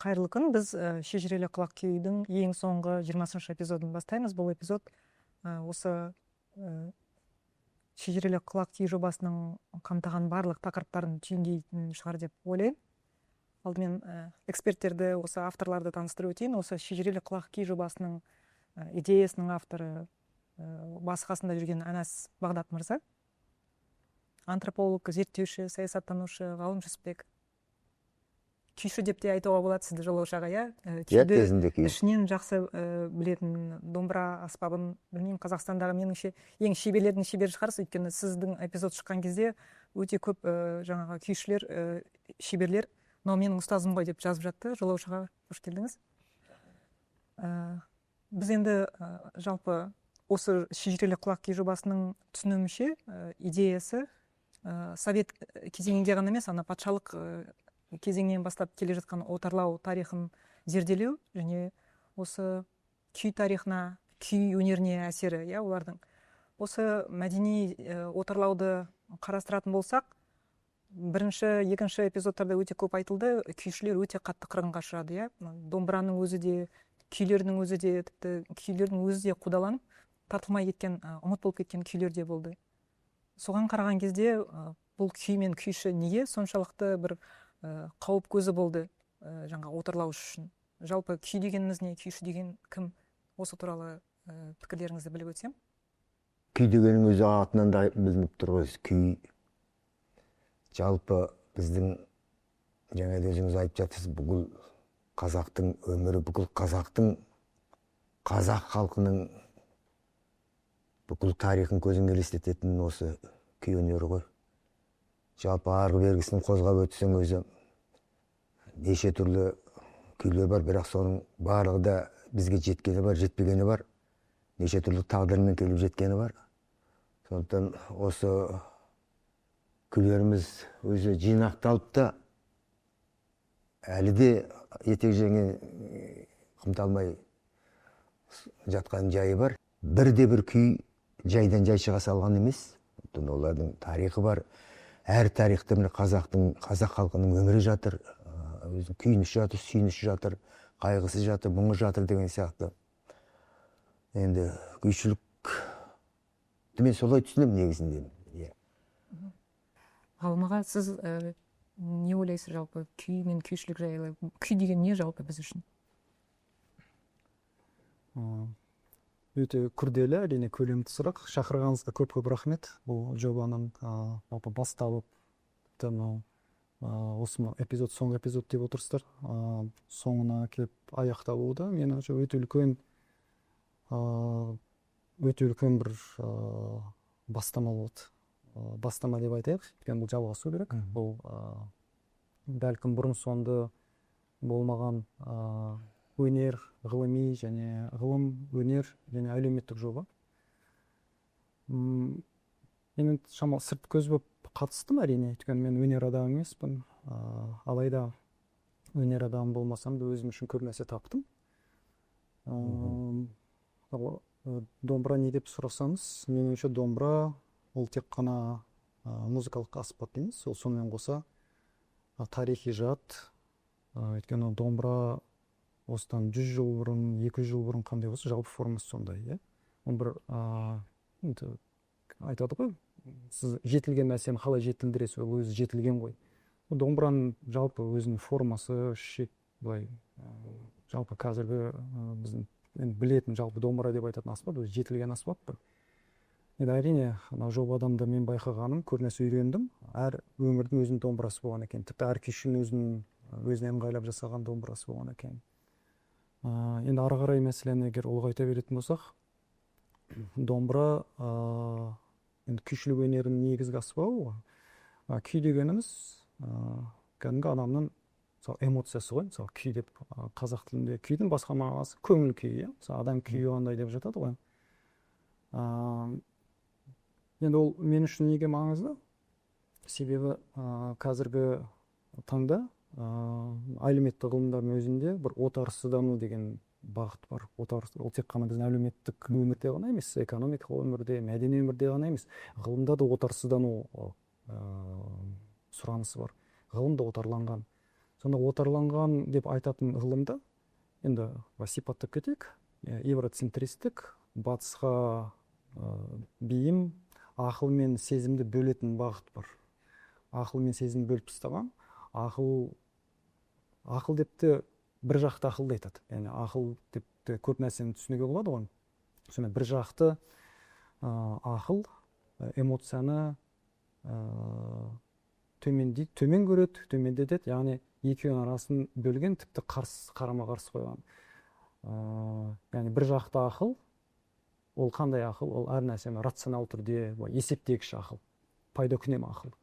Қайырлы күн. Біз шежірелі құлақ күйдің ең соңғы 20-шы эпизодын бастаймыз. Бұл эпизод осы шежірелі құлақ күй жобасының қамтыған барлық тақырыптарын түйіндейтін шығар деп ойлаймын. Алдымен эксперттерді, осы авторларды таныстырып өтейін. Осы шежірелі құлақ күй жобасының идеясының авторы басы қасында жүрген Анас Бағдат мырза. Антрополог, зерттеуші, саясаттанушы Ғалым Жүсіпбек. Күйші деп те айтуға болады сізді жолаушыға, иә? Күйді ішінен жақсы білетін домбыра аспабын, білмеймін, Қазақстандағы меніңше ең шеберлердің шебері шығарсыз, өйткені сіздің эпизод шыққан кезде өте көп жаңағы күйшілер, шеберлер, мынау менің ұстазым ғой деп жазып жатты. Жолаушыға қош келдіңіз. Біз енді жалпы осы шежірелі құлақ күй жобасының түсінуімше идеясы совет кезеңінде ғана емес, ана патшалық кезеңнен бастап келе жатқан отарлау тарихын зерделеу және осы күй тарихына, күй өнеріне әсері, иә, олардың. Осы мәдени отарлауды қарастыратын болсақ, бірінші, екінші эпизодтарда өте көп айтылды, күйшілер өте қатты қырғынға ұшырады, иә. Домбыраның өзі де, күйлердің өзі де, тіпті күйлердің өзі де қудаланып, тартылмай кеткен, ұмыт болып кеткен күйлер де болды. Соған қараған кезде бұл күй мен күйші неге соншалықты бір қауіп көзі болды жаңа отарлауыш үшін. Жалпы күй дегеніміз не, күйші деген кім? Осы туралы пікірлеріңізді біліп өтсем. Күй дегенің өзі атынан да білініп тұр ғой. Күй жалпы біздің жаңа өзіңіз айтып жатырсыз, бүкіл қазақтың өмірі, бүкіл қазақтың, қазақ халқының бүкіл тарихын көзің елестететін осы күй өнері ғой. Жалпы арғы бергісін қозғап өтсең өзі неше түрлі күйлер бар, бірақ соның барлығы да бізге жеткені бар, жетпегені бар. Неше түрлі тағдырмен келіп жеткені бар. Сондықтан осы күйлеріміз өзі жинақталып та әлі де етек жеңе қымталмай жатқан жайы бар. Бірде-бір күй жайдан жай шыға салған емес. Олардың тарихы бар. Әр тарихта қазақ халқының өмірі жатыр, күйініші жатыр, сүйініші жатыр, қайғысы жатыр, мұңы жатыр деген сияқты. Енді күйшілік мен солай түсінемін негізінде. Ғалым аға, сіз не ойлайсыз жалпы күй мен күйшілік жайлы? Күй деген не жалпы біз үшін? Өте күрделі, әрине көлемді сұрақ. Шақырғаныңызға көп рахмет. Бұл жобаның басталып, осы эпизод, соңғы эпизод деп отырсыздар. Соңына келіп аяқталуда мен өте үлкен бір бастама болды. Бастама деп айтайық, өйткені бұл жалғасу керек. Бұл бәлкім бұрын соңды болмаған өнер, ғылыми және ғылым, өнер және әлеуметтік жоба. Мен шамалы сырт көз болып қатыстым әрине, өйткені мен өнер адамы емеспін. Алайда өнер адамы болмасам да өзім үшін көп нәрсе таптым. Домбыра не деп сұрасаңыз, меніңше домбыра ол тек қана музыкалық аспап емес, ол сонымен қоса тарихи жат. Өйткені домбыра осыдан 100 жыл бұрын, 200 жыл бұрын қандай болса, жалпы формасы сондай, иә. Он бір айтады ғой, сіз жетілген нәрсені қалай жетілдіресіз, ол өзі жетілген ғой. Домбыраның жалпы өзінің формасы, былай жалпы қазіргі біздің білетін жалпы домбыра деп айтатын аспап, өзі жетілген аспап бір. Енді әрине, жобадан да мен байқағаным, көп нәрсе үйрендім. Әр өмірдің өзінің домбырасы болған екен. Тіпті әр күйшінің өзіне ыңғайлап жасаған домбырасы болған екен. Енді ары қарай мәселені егер ұлғайта беретін болсақ, домбыра енді күйшілік өнерінің негізгі аспабы. Күй дегеніміз кәдімгі адамның эмоциясы ғой. Мысалы күй деп қазақ тілінде күйдің басқа мағынасы көңіл күйі. Мысалы адам күйі қандай деп жатады ғой. Енді ол мен үшін неге маңызды? Себебі қазіргі таңда әлеуметтік ғылымдардың өзінде бір отарсыздану деген бағыт бар. Ол тек қана біздің әлеуметтік өмірде ғана емес, экономикалық өмірде, мәдени өмірде ғана емес, ғылымда да отарсыздану сұранысы бар. Ғылым да отарланған. сонда отарланған деп айтатын ғылымда енді сипаттап кетейік, евроцентристік, батысқа бейім, ақыл мен сезімді бөлетін бағыт бар. Ақыл мен сезімді бөліп тастаған. Ақыл деп те бір жақты ақылды айтады. Яғни ақыл деп те көп нәрсені түсінуге болады ғой. Сонымен бір жақты ақыл эмоцияны төмен көреді, төмендетеді, яғни екеуінің арасын бөлген, тіпті қарама-қарсы қойған. Яғни бір жақты ақыл, ол қандай ақыл? Ол әр нәрсені рационал түрде, есептегіш ақыл, пайда күнем ақыл.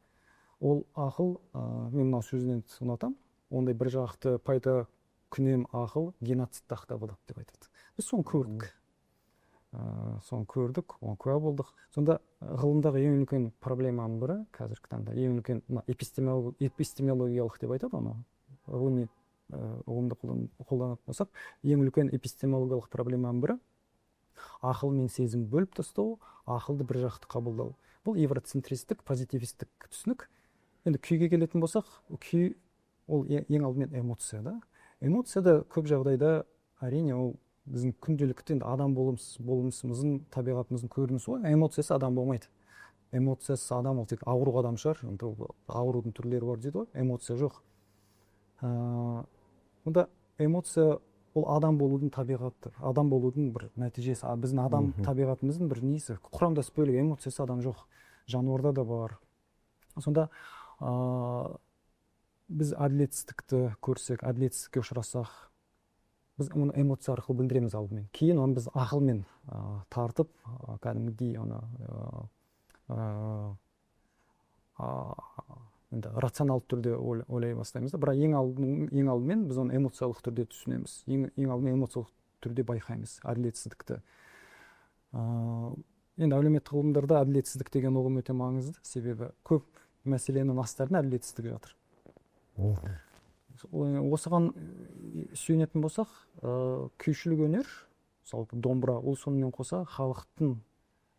Ол ақыл, мен мына сөзінен ұнатамын, ондай бір жақты пайда күнем ақыл геноцидті ақтап алады деп айтады. Біз соны көрдік. Оған куә болдық. Сонда ғылымдағы ең үлкен проблеманың бірі, қазіргі таңда ең үлкен эпистемологиялық деп айтады оны, ғылыми ұғымды қолданатын болсақ, ең үлкен эпистемологиялық проблеманың бірі ақыл мен сезім бөліп тастау, ақылды бір жақты қабылдау. Бұл евроцентристік, позитивистік түсінік. Енді күйге келетін болсақ, күй ол ең алдымен эмоция да. Эмоцияда көп жағдайда әрине ол біздің күнделікті адам болмысымыздың, табиғатымыздың көрінісі ғой. Эмоциясы адам болмайды. Эмоциясы адам ол тек ауру адам шығар. Аурудың түрлері бар дейді ғой. Эмоция жоқ. Онда эмоция ол адам болудың табиғаты, адам болудың бір нәтижесі. Біздің адам табиғатымыздың бір несі, құрамдас бөлігі, эмоциясы адам жоқ. Жануарда да бар. Сонда біз әділетсіздікті көрсек, әділетсіздікке ұшырасақ, біз оны эмоция арқылы білдіреміз алдымен. Кейін оны біз ақылмен тартып, кәдімгідей оны рационалды түрде ойлай бастаймыз да. Бірақ ең алдымен біз оны эмоциялық түрде түсінеміз. Ең алдымен эмоциялық түрде байқаймыз әділетсіздікті. Енді әлеуметтік ғылымдарда әділетсіздік деген ұғым өте маңызды, себебі көп мәселенің астарында әділетсіздік жатыр. Осыған сүйенетін болсақ, күйшілік өнер, мысалы домбыра, ол сонымен қоса халықтың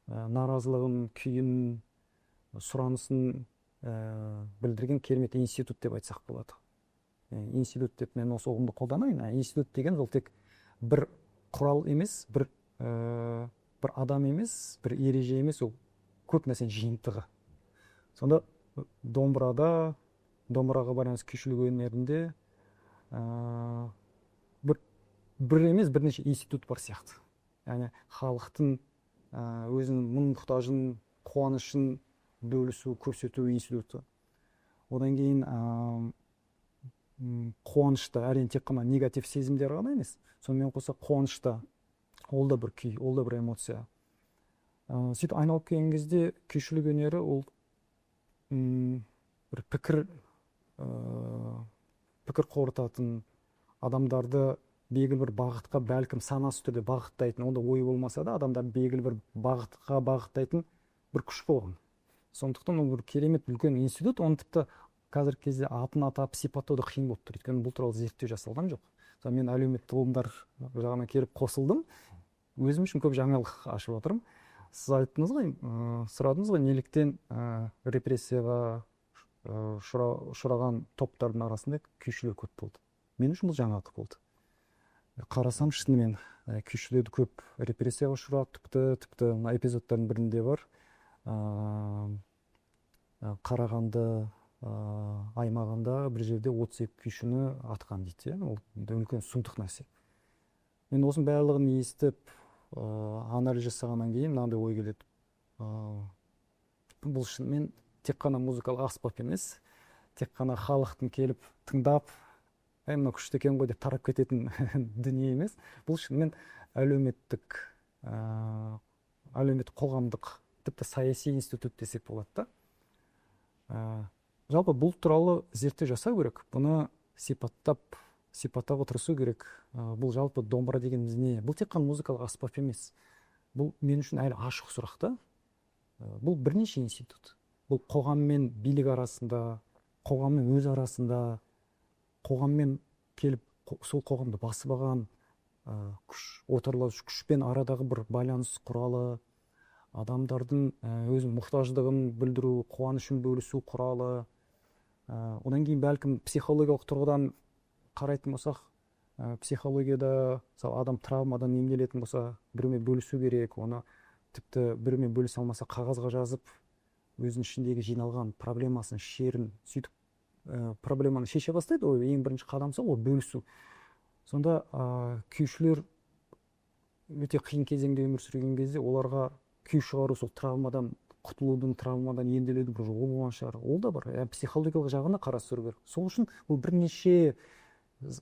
наразылығын, күйін, сұранысын білдірген керемет институт деп айтсақ болады. Институт деп мен осы ұғымды қолданайын. Институт деген ол тек бір құрал емес, бір адам емес, бір ереже емес, ол көп нәрсенің жиынтығы. Сонда домбыраға байланысты күйшілік өнерінде бір емес, бірнеше институт бар сияқты. Яғни халықтың өзінің мұң-мұқтажын, қуанышын бөлісу, көрсету институты. Одан кейін қуанышта, әрине тек қана негатив сезімдер ғана емес, сонымен қоса қуанышта ол да бір күй, ол да бір эмоция. Сөйтіп айналып келген кезде күйшілік өнері ол бір пікір қорытатын, адамдарды белгілі бір бағытқа, бәлкім санасы түрде бағыттайтын, онда ой болмаса да, адамдар белгілі бір бағытқа бағыттайтын бір күш болған. Сондықтан ол бір керемет үлкен институт, оны тіпті қазіргі кезде атын атап сипаттауды қиын болып тұр. Өйткені бұл туралы зерттеу жасалған жоқ. Мен әлеуметтік ғылымдар жағына келіп қосылдым. Өзім үшін көп жаңалық ашып отырмын. Сіз айттыңыз ғой, сұрадыңыз ғой, неліктен репрессияға ұшыраған топтардың арасында күйшілер көп болды. Мен үшін бұл жаңалық болды. Қарасам, шынымен күйшілерді көп репрессияға ұшырап, тіпті эпизодтардың бірінде бар. Қарағанды аймағында бір жерде 32 күйшіні атқан дейді. Ол үлкен сұмдық нәрсе. Мен осының барлығын естіп, анализ жасағаннан кейін мынандай ой келеді. Бұл шынымен тек қана музыкалық аспап емес, тек қана халықтың келіп тыңдап, мына күшті екен ғой деп тарап кететін дүние емес. Бұл шынымен әлеуметтік қоғамдық, тіпті саяси институт десек болады да. Жалпы бұл туралы зерттеу жасау керек. Бұны сипаттауға тырысу керек. Бұл жалпы домбыра дегеніміз не? Бұл тек қана музыкалық аспап емес. Бұл мен үшін әлі ашық сұрақ та. Бұл бірнеше институт. Бұл қоғаммен билік арасында, қоғаммен өз арасында, қоғаммен келіп сол қоғамды басып алған күш, отарлаушы күшпен арадағы бір байланыс құралы, адамдардың өзінің мұқтаждығын білдіру, қуанышын бөлісу құралы, Одан кейін бәлкім психологиялық тұрғыдан қарайтын болсақ, психологияда мысалы адам травмадан емделетін болса, біреумен бөлісу керек, оны тіпті біреумен бөлісе алмаса қағазға жазып, өзінің ішіндегі жиналған проблемасын, шерін сөйтіп проблеманы шеше бастайды. Ол ең бірінші қадам сол, ол бөлісу. Сонда күйшілер өте қиын кезеңде өмір сүрген кезде оларға күй шығару, сол травмадан құтылудың, травмадан емделудің бір жолы болған шығар. Ол да бар. Психологиялық жағына қарастыру керек. Сол үшін бұл бірнеше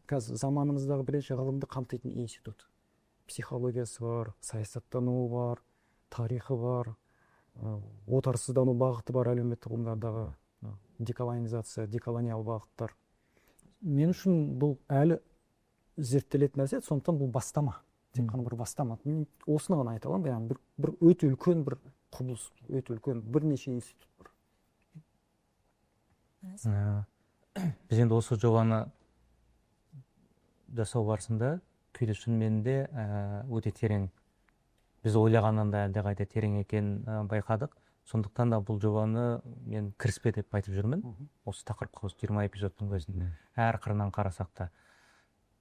қазір заманымыздағы бірнеше ғылымды қамтитын институт. Психологиясы бар, саясаттану бар, тарихы бар, отарсыздану бағыты бар, әлеуметтік ғылымдардағы деколонизация, деколониал бағыттар. Мен үшін бұл әлі зерттелетін нәрсе, сондықтан бұл бастама. Тек қана бір бастама. Мен осыны ғана айта аламын, яғни бір өте үлкен бір құбылыс, өте үлкен бірнеше институт бар. Біз енді осы жобаны жасау барысында күйді шынымен де өте терең, біз ойлағаннан да әлдеқайда терең екенін байқадық. Сондықтан да бұл жобаны мен кіріспе деп айтып жүрмін. Осы тақырыпқа, осы 20 эпизодтың өзінде әр қырынан қарасақ та.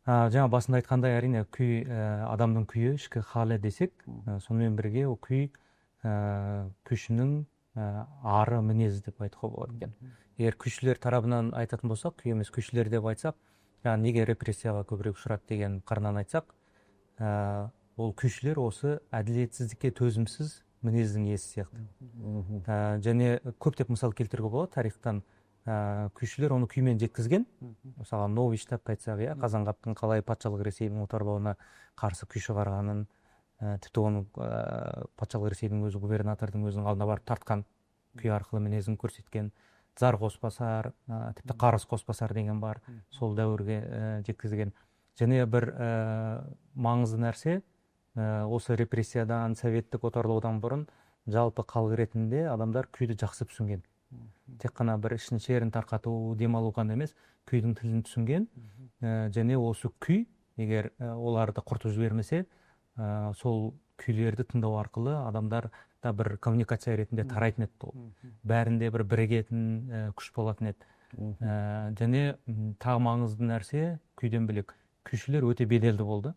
Жаңа басында айтқандай, әрине күй адамның күйі, ішкі халі десек, сонымен бірге ол күй күйшінің ары мінезі деп айтуға болады екен. Егер күйшілер тарабынан айтатын болсақ, күй емес күйшілер деп айтсақ, неге репрессияға көбірек ұшырады деген қырынан айтсақ, ол күйшілер осы әділетсіздікке төзімсіз мінездің иесі сияқты. Және көптеп мысал келтіруге болады тарихтан. Күйшілер оны күймен жеткізген. Мысалы Новичтап айтсақ, Қазанғаптың қалай патшалық Ресейдің отарлауына қарсы күй шығарғанын, тіпті оның патшалық Ресейдің өзі, губернатордың өзінің алдына барып тартқан күй арқылы мінезін көрсеткен. Зар Қоспасар, тіпті Қарыс Қоспасар деген бар, сол дәуірге жеткізген. Және бір маңызды нәрсе, осы репрессиядан, советтік отарлаудан бұрын жалпы халық ретінде адамдар күйді жақсы түсінген. Тек қана бір ішін шерін тарқату, демалу ғана емес, күйдің тілін түсінген. Және осы күй, егер оларды құртып жібермесе, сол күйлерді тыңдау арқылы адамдар да бір коммуникация ретінде тарайтын еді. Бәрінде бір бірігетін күш болатын еді. Және тағы маңызды нәрсе, күйден бөлек күйшілер өте беделді болды.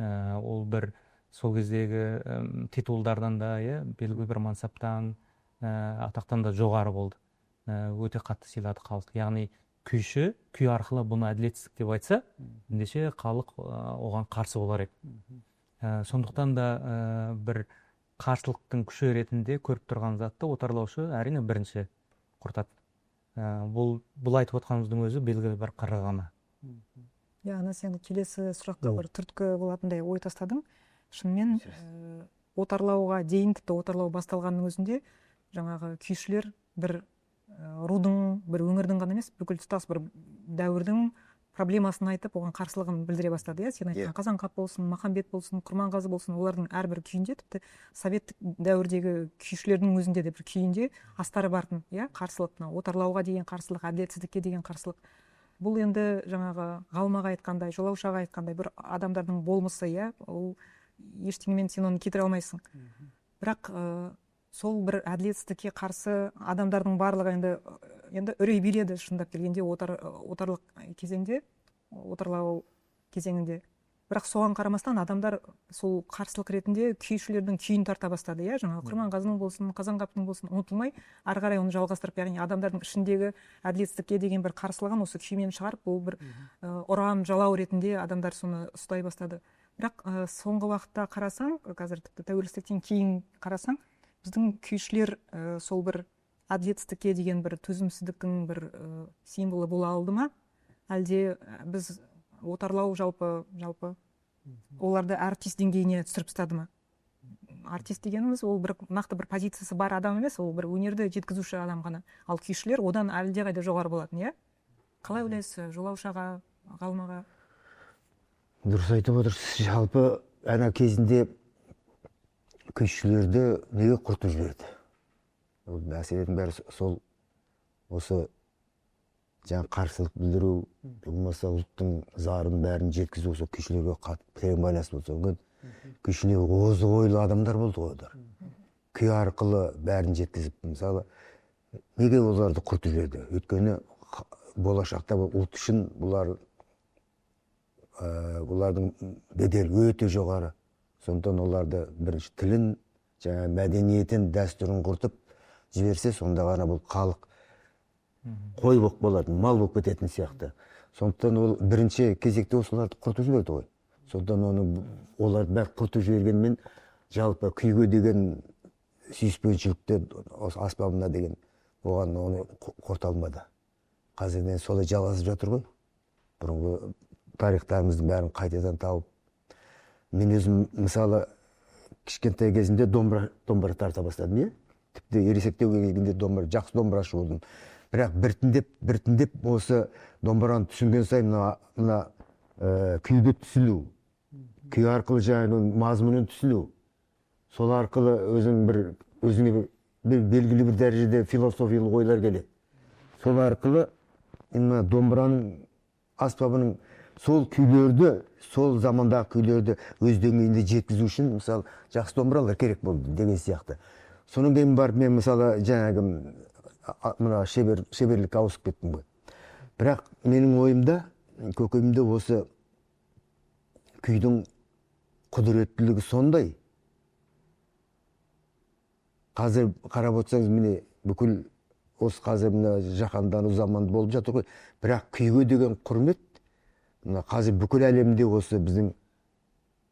Ол бір сол кездегі титулдардан да, белгілі бір мансаптан, атақтан да жоғары болды. Өте қатты сыйлады халық. Яғни күйші күй арқылы бұны әділетсіздік деп айтса, ендеше халық оған қарсы болар еді. Сондықтан да бір қарсылықтың күші ретінде көріп тұрған затты отарлаушы әрине бірінші құртады. Бұл айтып отқанымыздың өзі белгілі бір қыры ғана. Ана сен келесі сұраққа бір түрткі болатындай ой тастадың. Шынымен отарлауға дейін, тіпті отарлау басталғанның өзінде жаңағы күйшілер бір рудың, бір өңірдің ғана емес, бүкіл тұтас бір дәуірдің проблемасын айтып, оған қарсылығын білдіре бастады. Сен айтқан Қазанғап болсын, Махамбет болсын, Құрманғазы болсын, олардың әрбір күйінде, тіпті советтік дәуірдегі күйшілердің өзінде де бір күйінде астары бардың, қарсылық, отарлауға деген қарсылық, әділетсіздікке деген қарсылық. Бұл енді жаңағы ғалымаға айтқандай, жолаушыға айтқандай бір адамдардың болмысы, ол ештеңемен сен оны кетіре алмайсың. Бірақ сол бір әділетсіздікке қарсы адамдардың барлығы енді үрей биледі шындап келгенде отарлық кезеңде, отарлау кезеңінде. Бірақ соған қарамастан адамдар сол қарсылық ретінде күйшілердің күйін тарта бастады. Жаңағы Құрманғазының болсын, Қазанғаптың болсын, ұмытылмай, ары қарай оны жалғастырып, яғни адамдардың ішіндегі әділетсіздікке деген бір қарсылығын осы күймен шығарып, бұл бір ұран, жалау ретінде адамдар соны ұстай бастады. Бірақ соңғы уақытта қарасаң, қазір тіпті тәуелсіздіктен кейін қарасаң, біздің күйшілер сол бір әділетсіздікке деген бір төзімсіздіктің бір символы бола алды ма? Әлде біз отарлау жалпы оларды артист деңгейіне түсіріп тастады ма? Артист дегеніміз ол бір нақты бір позициясы бар адам емес, ол бір өнерді жеткізуші адам ғана. Ал күйшілер одан әлдеқайда жоғары болатын, Қалай ойлайсыз, жолаушыға, ғалымаға? Дұрыс айтып отырсыз. Жалпы ана кезінде күйшілерді неге құртып жіберді? Мәселенің бәрі сол осы жаңа қарсылық білдіру, болмаса ұлттың зарын бәрін жеткізу, осы күйшілерге терең байланысты болса, оған күйшілер озық ойлы адамдар болды ғой. Күй арқылы бәрін жеткізіп, мысалы, неге оларды құртып жіберді? Өйткені болашақта бұл ұлт үшін бұлардың беделі өте жоғары. Сондықтан оларды бірінші тілін, жаңа мәдениетін, дәстүрін құртып жіберсе, сонда ғана бұл халық қой болып болады, мал болып кететін сияқты. Сондықтан ол бірінші кезекте осыларды құртып жіберді ғой. Сондықтан оларды бәрі құртып жібергенмен жалпы күйге деген сүйіспеншілікті аспабына деген оған оны құрта алмады. Қазірден солай жалғасып жатыр ғой. Бұрынғы тарихтарымыздың бәрін қайтадан тауып. Мен өзім мысалы кішкентай кезімде домбыра тарта бастадым, иә? Тіпті ересектеу келгенде жақсы домбырашы болдым. Бірақ біртіндеп осы домбыраны түсінген сайын мына күйді түсіну, күй арқылы жаңағы мазмұнын түсіну, сол арқылы өзіңе белгілі бір дәрежеде философиялық ойлар келеді. Сол арқылы домбыраның аспабының сол күйлерді, сол замандағы күйлерді өз деңгейінде жеткізу үшін мысалы жақсы домбыралар керек болды деген сияқты. Соның кейін барып мен мысалы жаңағы мына шеберлікке ауысып кеттім ғой. Бірақ менің ойымда, көкейімде осы күйдің құдіреттілігі сондай. Қазір қарап отырсаңыз, міне бүкіл осы қазір мына жаһандану заманы болып жатыр ғой. Бірақ күйге деген құрмет қазір бүкіл әлемде осы біздің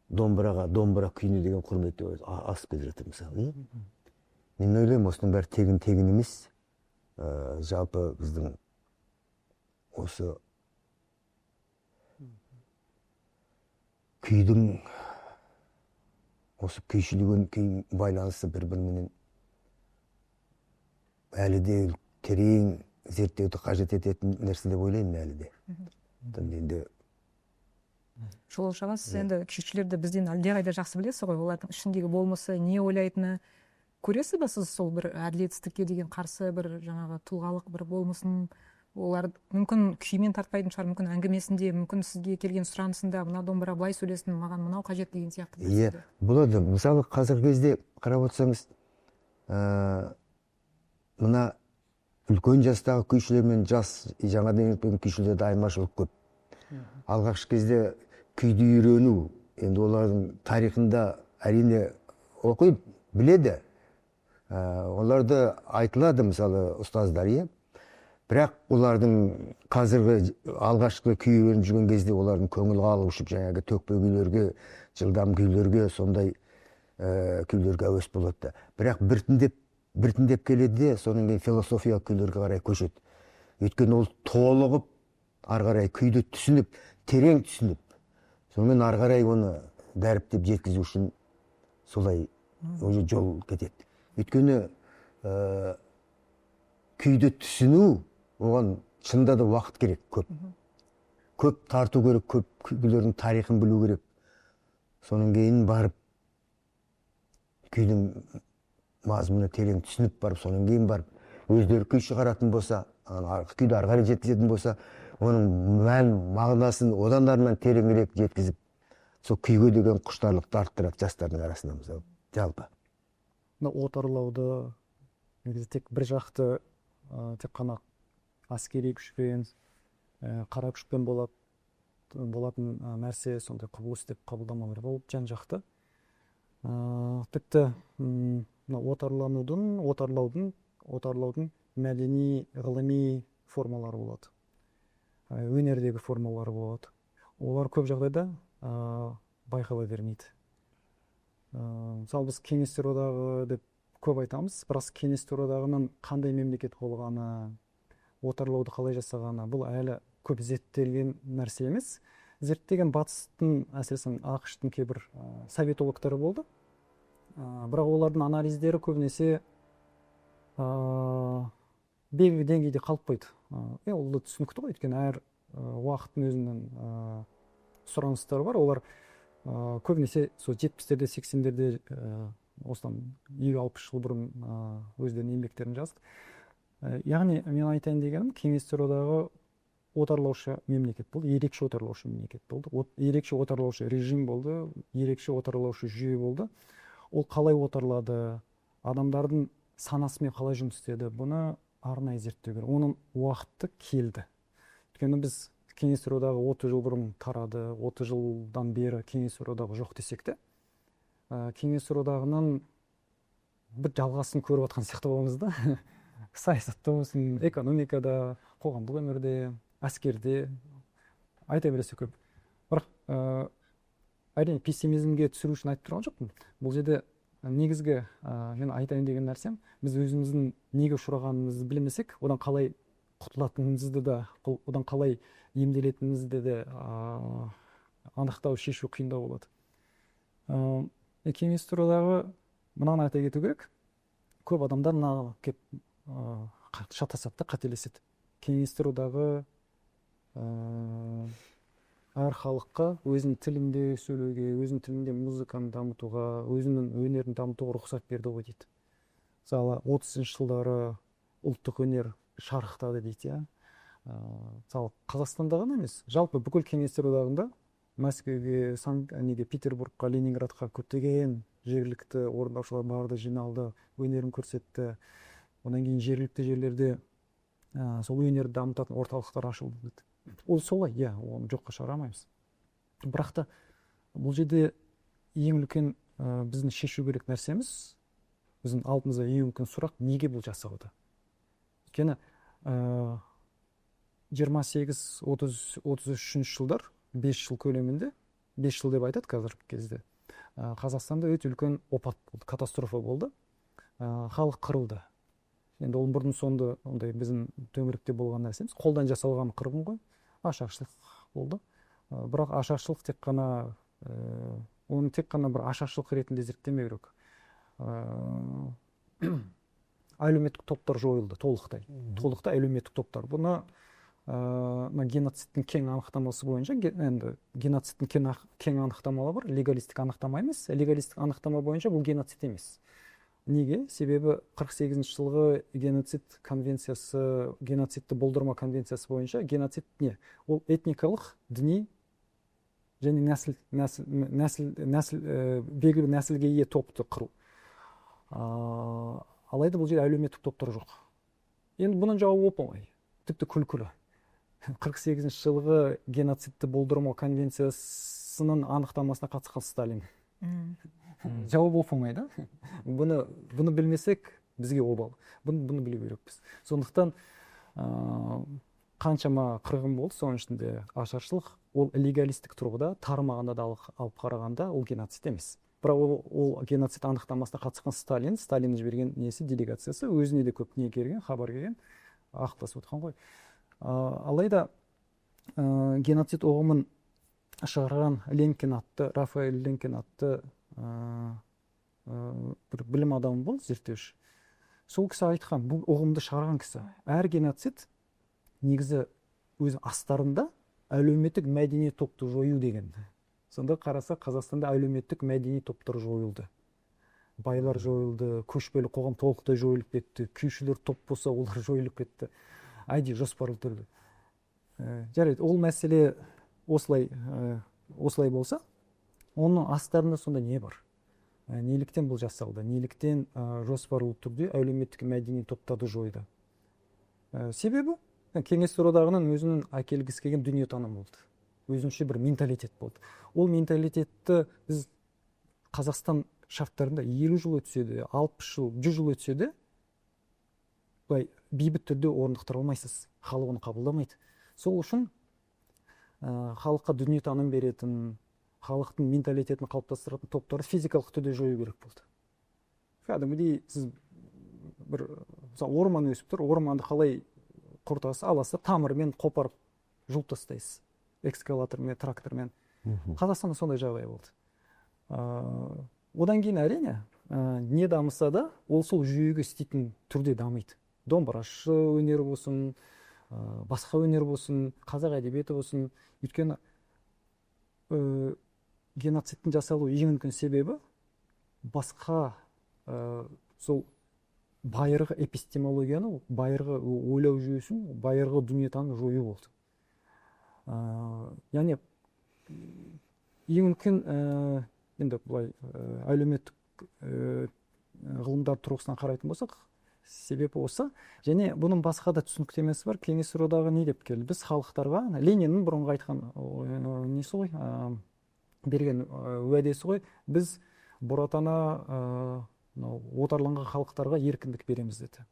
домбыра күйіне деген құрмет асып келе жатыр мысалы. Мен ойлаймын, осының бәрі тегін емес. Жалпы біздің осы күйдің осы күйшілігін күй байланысы бір-бірімен әлі де терең зерттеуді қажет ететін нәрсе деп ойлаймын әлі де. Енді Жолаушы аға, сіз енді күйшілерді бізден әлдеқайда жақсы білесіз ғой, олардың ішіндегі болмысы, не ойлайтыны көресіз ба сіз? Сол бір әділетсіздікке деген қарсы бір жаңағы тұлғалық бір болмысын, олар мүмкін күймен тартпайтын шығар, мүмкін әңгімесінде, мүмкін сізге келген сұранысында мына домбыра былай сөйлесін, маған мынау қажет деген сияқты. Иә, болады. Мысалы қазіргі кезде қарап отырсаңыз, мына үлкен жастағы күйшілер мен жас жаңадан үйренген күйшілерде айырмашылық көп. Алғашқы кезде күйді үйрену, енді олардың тарихында әрине оқиды, біледі. Оларды айтылады, мысалы, ұстаздар, иә. Бірақ олардың қазіргі алғашқы күй үйреніп жүрген кезде олардың көңіл қалып ұшып, жаңағы төкпе күйлерге, жылдам күйлерге, сондай күйлерге әуес болады. Бірақ біртіндеп келеді, соның кейін философиялық күйлерге қарай көшеді. Өйткені ол толығып, ары қарай күйді түсініп, терең түсініп, сонымен ары қарай оны дәріптеп жеткізу үшін солай жол кетеді. Өйткені күйді түсіну, оған шынында да уақыт керек көп. Көп тарту керек, көп күйлердің тарихын білу керек. Соның кейін барып, күйдің мазмұны терең түсініп барып, соның кейін барып, өздері күй шығаратын болса, күйді ары қарай жеткізетін болса, оның мән мағынасын одан арынан тереңірек жеткізіп, сол күйге деген құштарлықты арттырады жастардың арасында мысалы, жалпы. Отарлауды негізі тек бір жақты, тек қана әскери күшпен, қара күшпен болатын нәрсе, сондай құбылыс деп қабылдамау керек. Ол жан жақты. Тіпті отарлаудың мәдени, ғылыми формалары болады. Өнердегі формалары болады. Олар көп жағдайда байқала бермейді. Мысалы біз кеңестер одағы деп көп айтамыз, бірақ кеңестер одағының қандай мемлекет болғаны, отарлауды қалай жасағаны, бұл әлі көп зерттелген нәрсе емес. Зерттеген батыстың, әсіресе ақш-тың кейбір советологтары болды. Бірақ олардың анализдері көбінесе белгілі деңгейде қалып қойды. Ол түсінікті ғой, өйткені әр уақыттың өзінің сұраныстары бар. Олар көбінесе сол 70-терде, 80-дерде, осыдан 50-60 жыл бұрын өздерінің еңбектерін жазды. Яғни мен айтайын дегенім, кеңестер одағы отарлаушы мемлекет болды, ерекше отарлаушы мемлекет болды, ерекше отарлаушы режим болды, ерекше отарлаушы жүйе болды. Ол қалай отарлады, адамдардың санасымен қалай жұмыс істеді, бұны арнайы зерттеу керек. Оның уақыты келді. өйткені біз кеңес одағы 30 жыл бұрын тарады, 30 жылдан бері кеңес одағы жоқ десек те, кеңес одағынан бір жалғасын көріп жатқан сияқты боламыз да. Саясатта болсын, экономикада, қоғамдық өмірде, әскерде айта берсе көп. Бірақ әрине пессимизмге түсіру үшін айтып тұрған жоқпын. Бұл жерде негізгі мен айтайын деген нәрсем, біз өзіміздің неге ұшырағанымызды білмесек, одан қалай құтылатынымызды да, одан қалай емделетінімізді де анықтау, шешу қиындау болады. Кеңес одағы мынаны айта кету керек. Көп адамдар мына кеп шатасады да, қателеседі. Кеңес одағы әр халыққа өзінің тілінде сөйлеуге, өзінің тілінде музыканы дамытуға, өзінің өнерін дамытуға рұқсат берді ғой дейді. Мысалы 30-шы жылдары ұлттық өнер шарықтады дейді. Мысалы Қазақстанда ғана емес, жалпы бүкіл кеңестер одағында Мәскеуге, Петербургқа, Ленинградқа көптеген жергілікті орындаушылар барды, жиналды, өнерін көрсетті. Одан кейін жергілікті жерлерде сол өнерді дамытатын орталықтар ашылды. Ол солай, оны жоққа шығара алмаймыз. Бірақ та бұл жерде ең үлкен біздің шешу керек нәрсеміз, біздің алдымызда ең үлкен сұрақ, неге бұл жасалды? Өйткені 28-33 жылдар, 5 жыл көлемінде, 5 жыл деп айтады қазіргі кезде, Қазақстанда өте үлкен опат болды, катастрофа болды, халық қырылды. Енді ол бұрын соңды ондай біздің төңіректе болған нәрсеміз, қолдан жасалған қырғын ғой, ашаршылық болды. Бірақ ашаршылық тек қана бір ашаршылық ретінде зерттемеу керек. Әлеуметтік топтар жойылды, толықтай әлеуметтік топтар. Бұны геноцидтің кең анықтамасы бойынша, енді геноцидтің кең анықтамалы бар, легалистік анықтама емес. Легалистік анықтама бойынша бұл геноцид емес. Неге? Себебі 48 жылғы геноцид конвенциясы, геноцидті болдырма конвенциясы бойынша геноцид не? Ол этникалық, діни және белгілі нәсілге ие топты қыру. Алайда бұл жерде әлеуметтік топтар жоқ. Енді бұның жауабы оп-оңай, тіпті күлкілі. 48 жылғы геноцидті болдырма конвенциясының анықтамасына қатысқан Сталин. Жауап оп-оңай да? Бұны білмесек, бізге обал. Бұны білу керекпіз. Сондықтан қаншама қырғын болды, соның ішінде ашаршылық, ол легалистік тұрғыда, тармағында да алып қарағанда ол геноцид емес. Бірақ ол геноцид анықтамасына қатысқан Сталин жіберген несі, делегациясы, өзіне де көп не келген, хабар келген, ақтасып отқан ғой. Алайда геноцид ұғымын шығарған Рафаэль Ленкин атты бір білім адамы бол, зерттеуші. Сол кісі айтқан, бұл ұғымды шығарған кісі. Әр геноцид негізі өз астарында әлеуметтік мәдени топты жою деген. Сонда қараса, Қазақстанда әлеуметтік мәдени топтар жойылды. Байлар жойылды, көшпелі қоғам толықтай жойылып кетті, күйшілер топ болса, олар жойылып кетті. Айди жоспарлы түрде. Жарайды, ол мәселе осылай болса, оның астарында сонда не бар? Неліктен бұл жасалды? Неліктен жоспарлы түрде әлеуметтік мәдени топтарды жойды? Себебі кеңес одағының өзінің әкелгісі келген дүниетаным болды. Өзінше бір менталитет болды. Ол менталитетті біз Қазақстан шарттарында 50 жыл өтсе де, 60 жыл, 100 жыл өтсе де, бейбіт түрде орнықтыра алмайсыз. Халық оны қабылдамайды. Сол үшін халыққа дүниетаным беретін, халықтың менталитетін қалыптастыратын топтарды физикалық түрде жою керек болды. Кәдімгідей сіз бір орман өсіп тұр, орманды қалай құртасыз, аласыз, тамырымен қопарып жұлып тастайсыз, экскаватормен, трактормен. Қазақстанда сондай жағдай болды. Одан кейін әрине не дамыса да, ол сол жүйеге істейтін түрде дамиды. Домбырашы өнер болсын, басқа өнер болсын, қазақ әдебиеті болсын. Өйткені геноцидтің жасалу ең үлкен себебі басқа сол байырғы эпистемологияны, байырғы ойлау жүйесін, байырғы дүниетанымды жою болды. Яғни ең үлкен енді бұлай әлеуметтік ғылымдар тұрғысынан қарайтын болсақ, себебі осы. Және бұның басқа да түсініктемесі бар. Кеңестер одағы не деп келді? Біз халықтарға, Лениннің бұрынғы айтқан несі ғой, берген уәдесі ғой, біз бұратана отарланған халықтарға еркіндік береміз деді.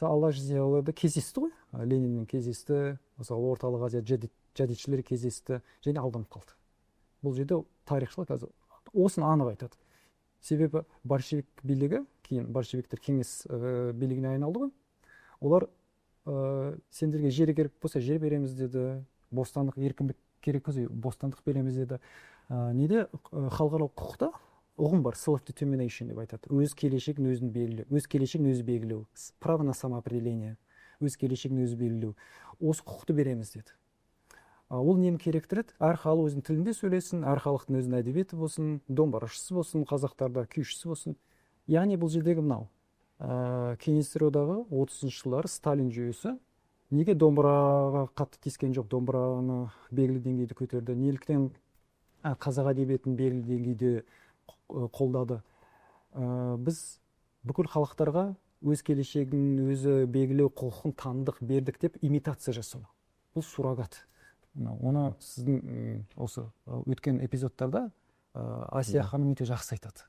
Алла жезияларды кездесті ғой, Ленинмен кездесті, мысалы орталық Азия жәдетшілері кездесті, және алданып қалды. Бұл жерде тарихшылар қазір осыны анық айтады. Себебі большевик билігі, кейін большевиктер кеңес билігіне айналды ғой, олар сендерге жер керек болса жер береміз деді, бостандық, еркіндік керек болса бостандық береміз деді. Неде халықаралық құқықта ұғым бар, self-determination деп айтады. Өз келешегін өзін белгілеу, өз келешегін өзі белгілеу, право на самоопределение, өз келешегін өзі белгілеу. Осы құқықты береміз деді. Ол нені керектіреді? Әр халық өзінің тілінде сөйлесін, әр халықтың өзінің әдебиеті болсын, домбырашысы болсын, қазақтарда күйшісі болсын. Яғни бұл жердегі мынау. Кеңестер одағы 30-шы жылдары Сталин жүйесі неге домбыраға қатты тиіскен жоқ, домбыраны белгілі деңгейде көтерді, неліктен қазақ әдебиетін белгілі деңгейде қолдады. Біз бүкіл халықтарға өз келешегін өзі белгілеу құқығын таңдық бердік деп имитация жасау. Бұл суррогат. Оны сіздің осы өткен эпизодтарда Асия ханым өте жақсы айтады.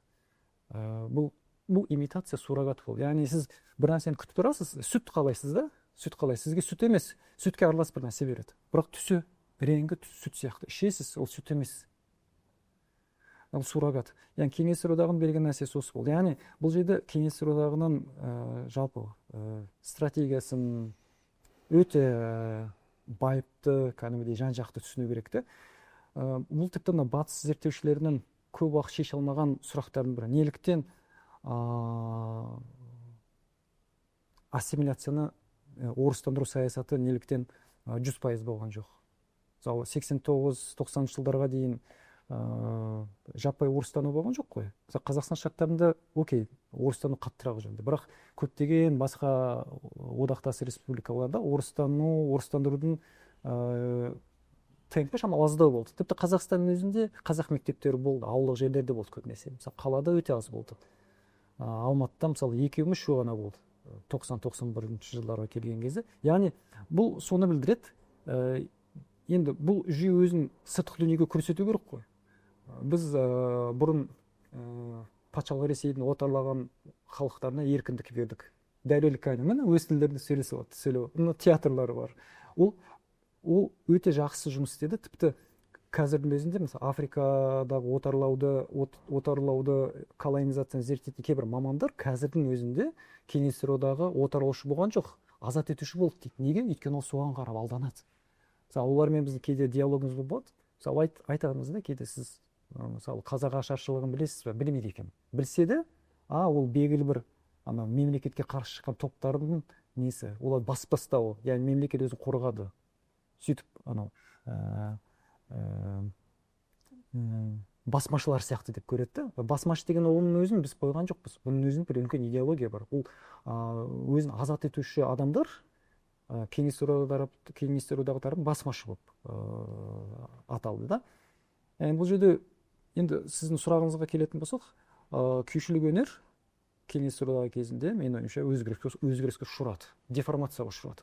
Бұл имитация, суррогат бұл. Яғни сіз бір нәрсені күтіп тұрасыз, сүт қалайсыз да? Сүт қалай? Сізге сүт емес, сүтке аралас бір нәрсе береді. Бірақ түсі, реңгі сүт сияқты. Ішесіз, ол сүт емес. Ол суррогат. Яғни кеңестер одағының берген нәрсесі осы болды. Яғни бұл жерде кеңестер одағының жалпы стратегиясын өте байыпты, кәдімгідей жан-жақты түсіну керек те. Бұл тіпті батыс зерттеушілерінің көп уақыт шеше алмаған сұрақтардың бірі. Неліктен ассимиляцияны, орыстандыру саясаты неліктен 100% болған жоқ? Мысалы 89-90 жылдарға дейін жаппай орыстану болған жоқ қой. Қазақстан штаттарында окей, орыстану қаттырақ жүрді. Бірақ көптеген басқа одақтас республикаларда орыстандырудың темпі шамалы аздау болды. Тіпті Қазақстанның өзінде қазақ мектептері болды, ауылдық жерлерде болды көбінесе. Мысалы қалада өте аз болды. Алматыда мысалы екеуміз шу ғана болды. 90-91 жылдарға келген кезде. Яғни бұл соны білдіреді. Енді бұл жүйе өзін сыртқы дүниеге көрсету керек қой. Біз бұрын патшалық Ресейдің отарлаған халықтарына еркіндік бердік. Дәлелі кәне, өз тілдерінде сөйлеу, театрлары бар. Ол өте жақсы жұмыс істеді. Тіпті қазірдің өзінде мысалы Африкадағы отарлауды колонизацияны зерттейтін кейбір мамандар қазірдің өзінде кеңестер одағы отарлаушы болған жоқ, азат етуші болды дейді. Неге? Өйткені ол соған қарап алданады. Мысалы олармен біздің кейде диалогымыз болады. Мысалы айтамыз да, кейде сіз мысалы қазақ ашаршылығын білесіз бе? Білмейді екен. Білсе де, ол белгілі бір мемлекетке қарсы шыққан топтардың несі? Олар басып тастауы, яғни мемлекет өзін қорғады. Сөйтіп басмашылар сияқты деп көреді. Басмашы деген ұғымның өзін біз қойған жоқпыз. Бұның өзінің бір үлкен идеология бар. Ол өзін азат етуші адамдар кеңестер одағы тарапынан басмашы болып аталды да. Бұл жерде енді сіздің сұрағыңызға келетін болсақ, күйшілік өнер кеңестер одағы кезінде мен ойымша өзгеріске ұшырады, деформацияға ұшырады.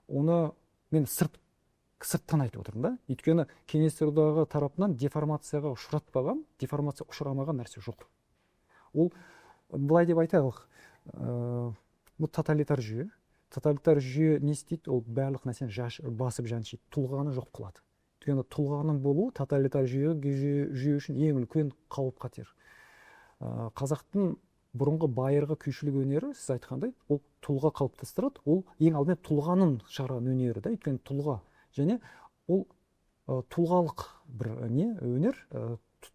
Оны мен сырттан айтып отырмын да. Өйткені кеңестер одағы тарапынан деформацияға ұшырамаған нәрсе жоқ. Ол былай деп айтайық, бұл тоталитар жүйе. Тоталитар жүйе не істейді? Ол барлық нәрсені басып жаншиды, тұлғаны жоқ қылады. Өйткені тұлғаның болуы тоталитар жүйе үшін ең үлкен қауіп қатер. Қазақтың бұрынғы байырғы күйшілік өнері, сіз айтқандай, ол тұлға қалыптастырады. Ол ең алдымен тұлғаның шығарған өнері да, өйткені тұлға. Және ол тұлғалық бір өнер,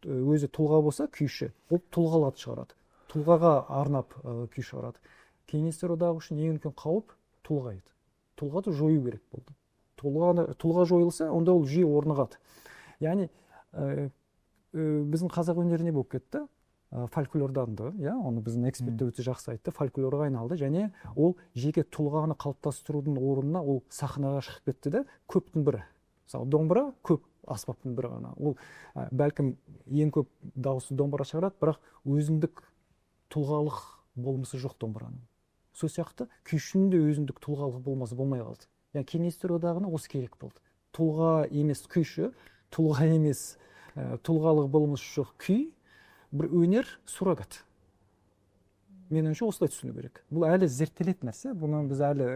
өзі тұлға болса күйші, ол тұлғаларды шығарады. Тұлғаға арнап күй шығарады. Кеңестер одағы үшін ең үлкен қауіп тұлға еді. Тұлғаны жою керек болды. Тұлға жойылса, онда ол жүйе орнығады. Яғни біздің қазақ өнеріне болып кетті, фольклорданды, оны біздің эксперттер өте жақсы айтты, фольклорға айналды, және ол жеке тұлғаны қалыптастырудың орнына ол сахнаға шығып кетті де, көптің бірі. Мысалы, домбыра көп аспаптың бірі ғана. Ол бәлкім ең көп дауысы домбыра шығарады, бірақ өзіндік тұлғалық болмысы жоқ домбыраның. сол сияқты күйшінің де өзіндік тұлғалық болмасы болмай қалды. Яғни кеңестер одағына осы керек болды. Тұлға емес күйші, тұлға емес тұлғалық болмысы жоқ күй, бір өнер суррогат. Менің ойымша осылай түсіну керек. Бұл әлі зерттелетін нәрсе. Бұны біз әлі,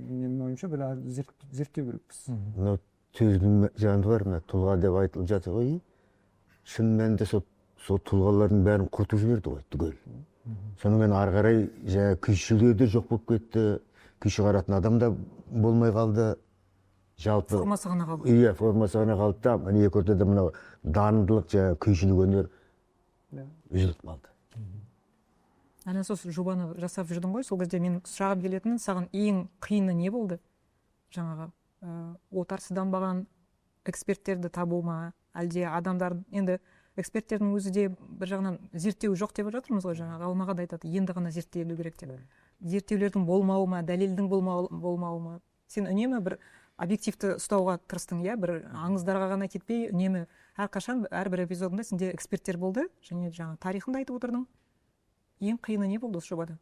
менің ойымша, бір зерттеу керекпіз. Мынау сөздің жаны бар, мына тұлға деп айтылып жатыр ғой. Шын мәнінде сол тұлғалардың бәрін құртып жіберді ғой, түгел. Сонымен ары қарай күйшілер де жоқ болып кетті, күйші қаратын адам да болмай қалды. Жалпы формасы ғана қалды. Иә, формасы ғана қалды да, мына екі ортада мынау дарындылық, күйшілік өнер үзіліп қалды. Ана сол жобаны жасап жүрдің ғой, сол кезде мен сұрағым келетін, саған ең қиыны не болды? Жаңағы отарсызданбаған эксперттерді табу ма, әлде адамдар, енді эксперттердің өзі де бір жағынан зерттеу жоқ деп жатырмыз ғой, жаңағы Алмаға да айтады, енді ғана зерттелу керек деп. Зерттеулердің болмауы ма, дәлелдің болмауы ма? Сен үнемі бір объективті ұстауға тырыстың, иә, бір аңыздарға ғана кетпей, үнемі әрқашан әрбір эпизодында сенде эксперттер болды, және жаңа тарихын да айтып отырдың. Ең қиыны не болды осы жобада?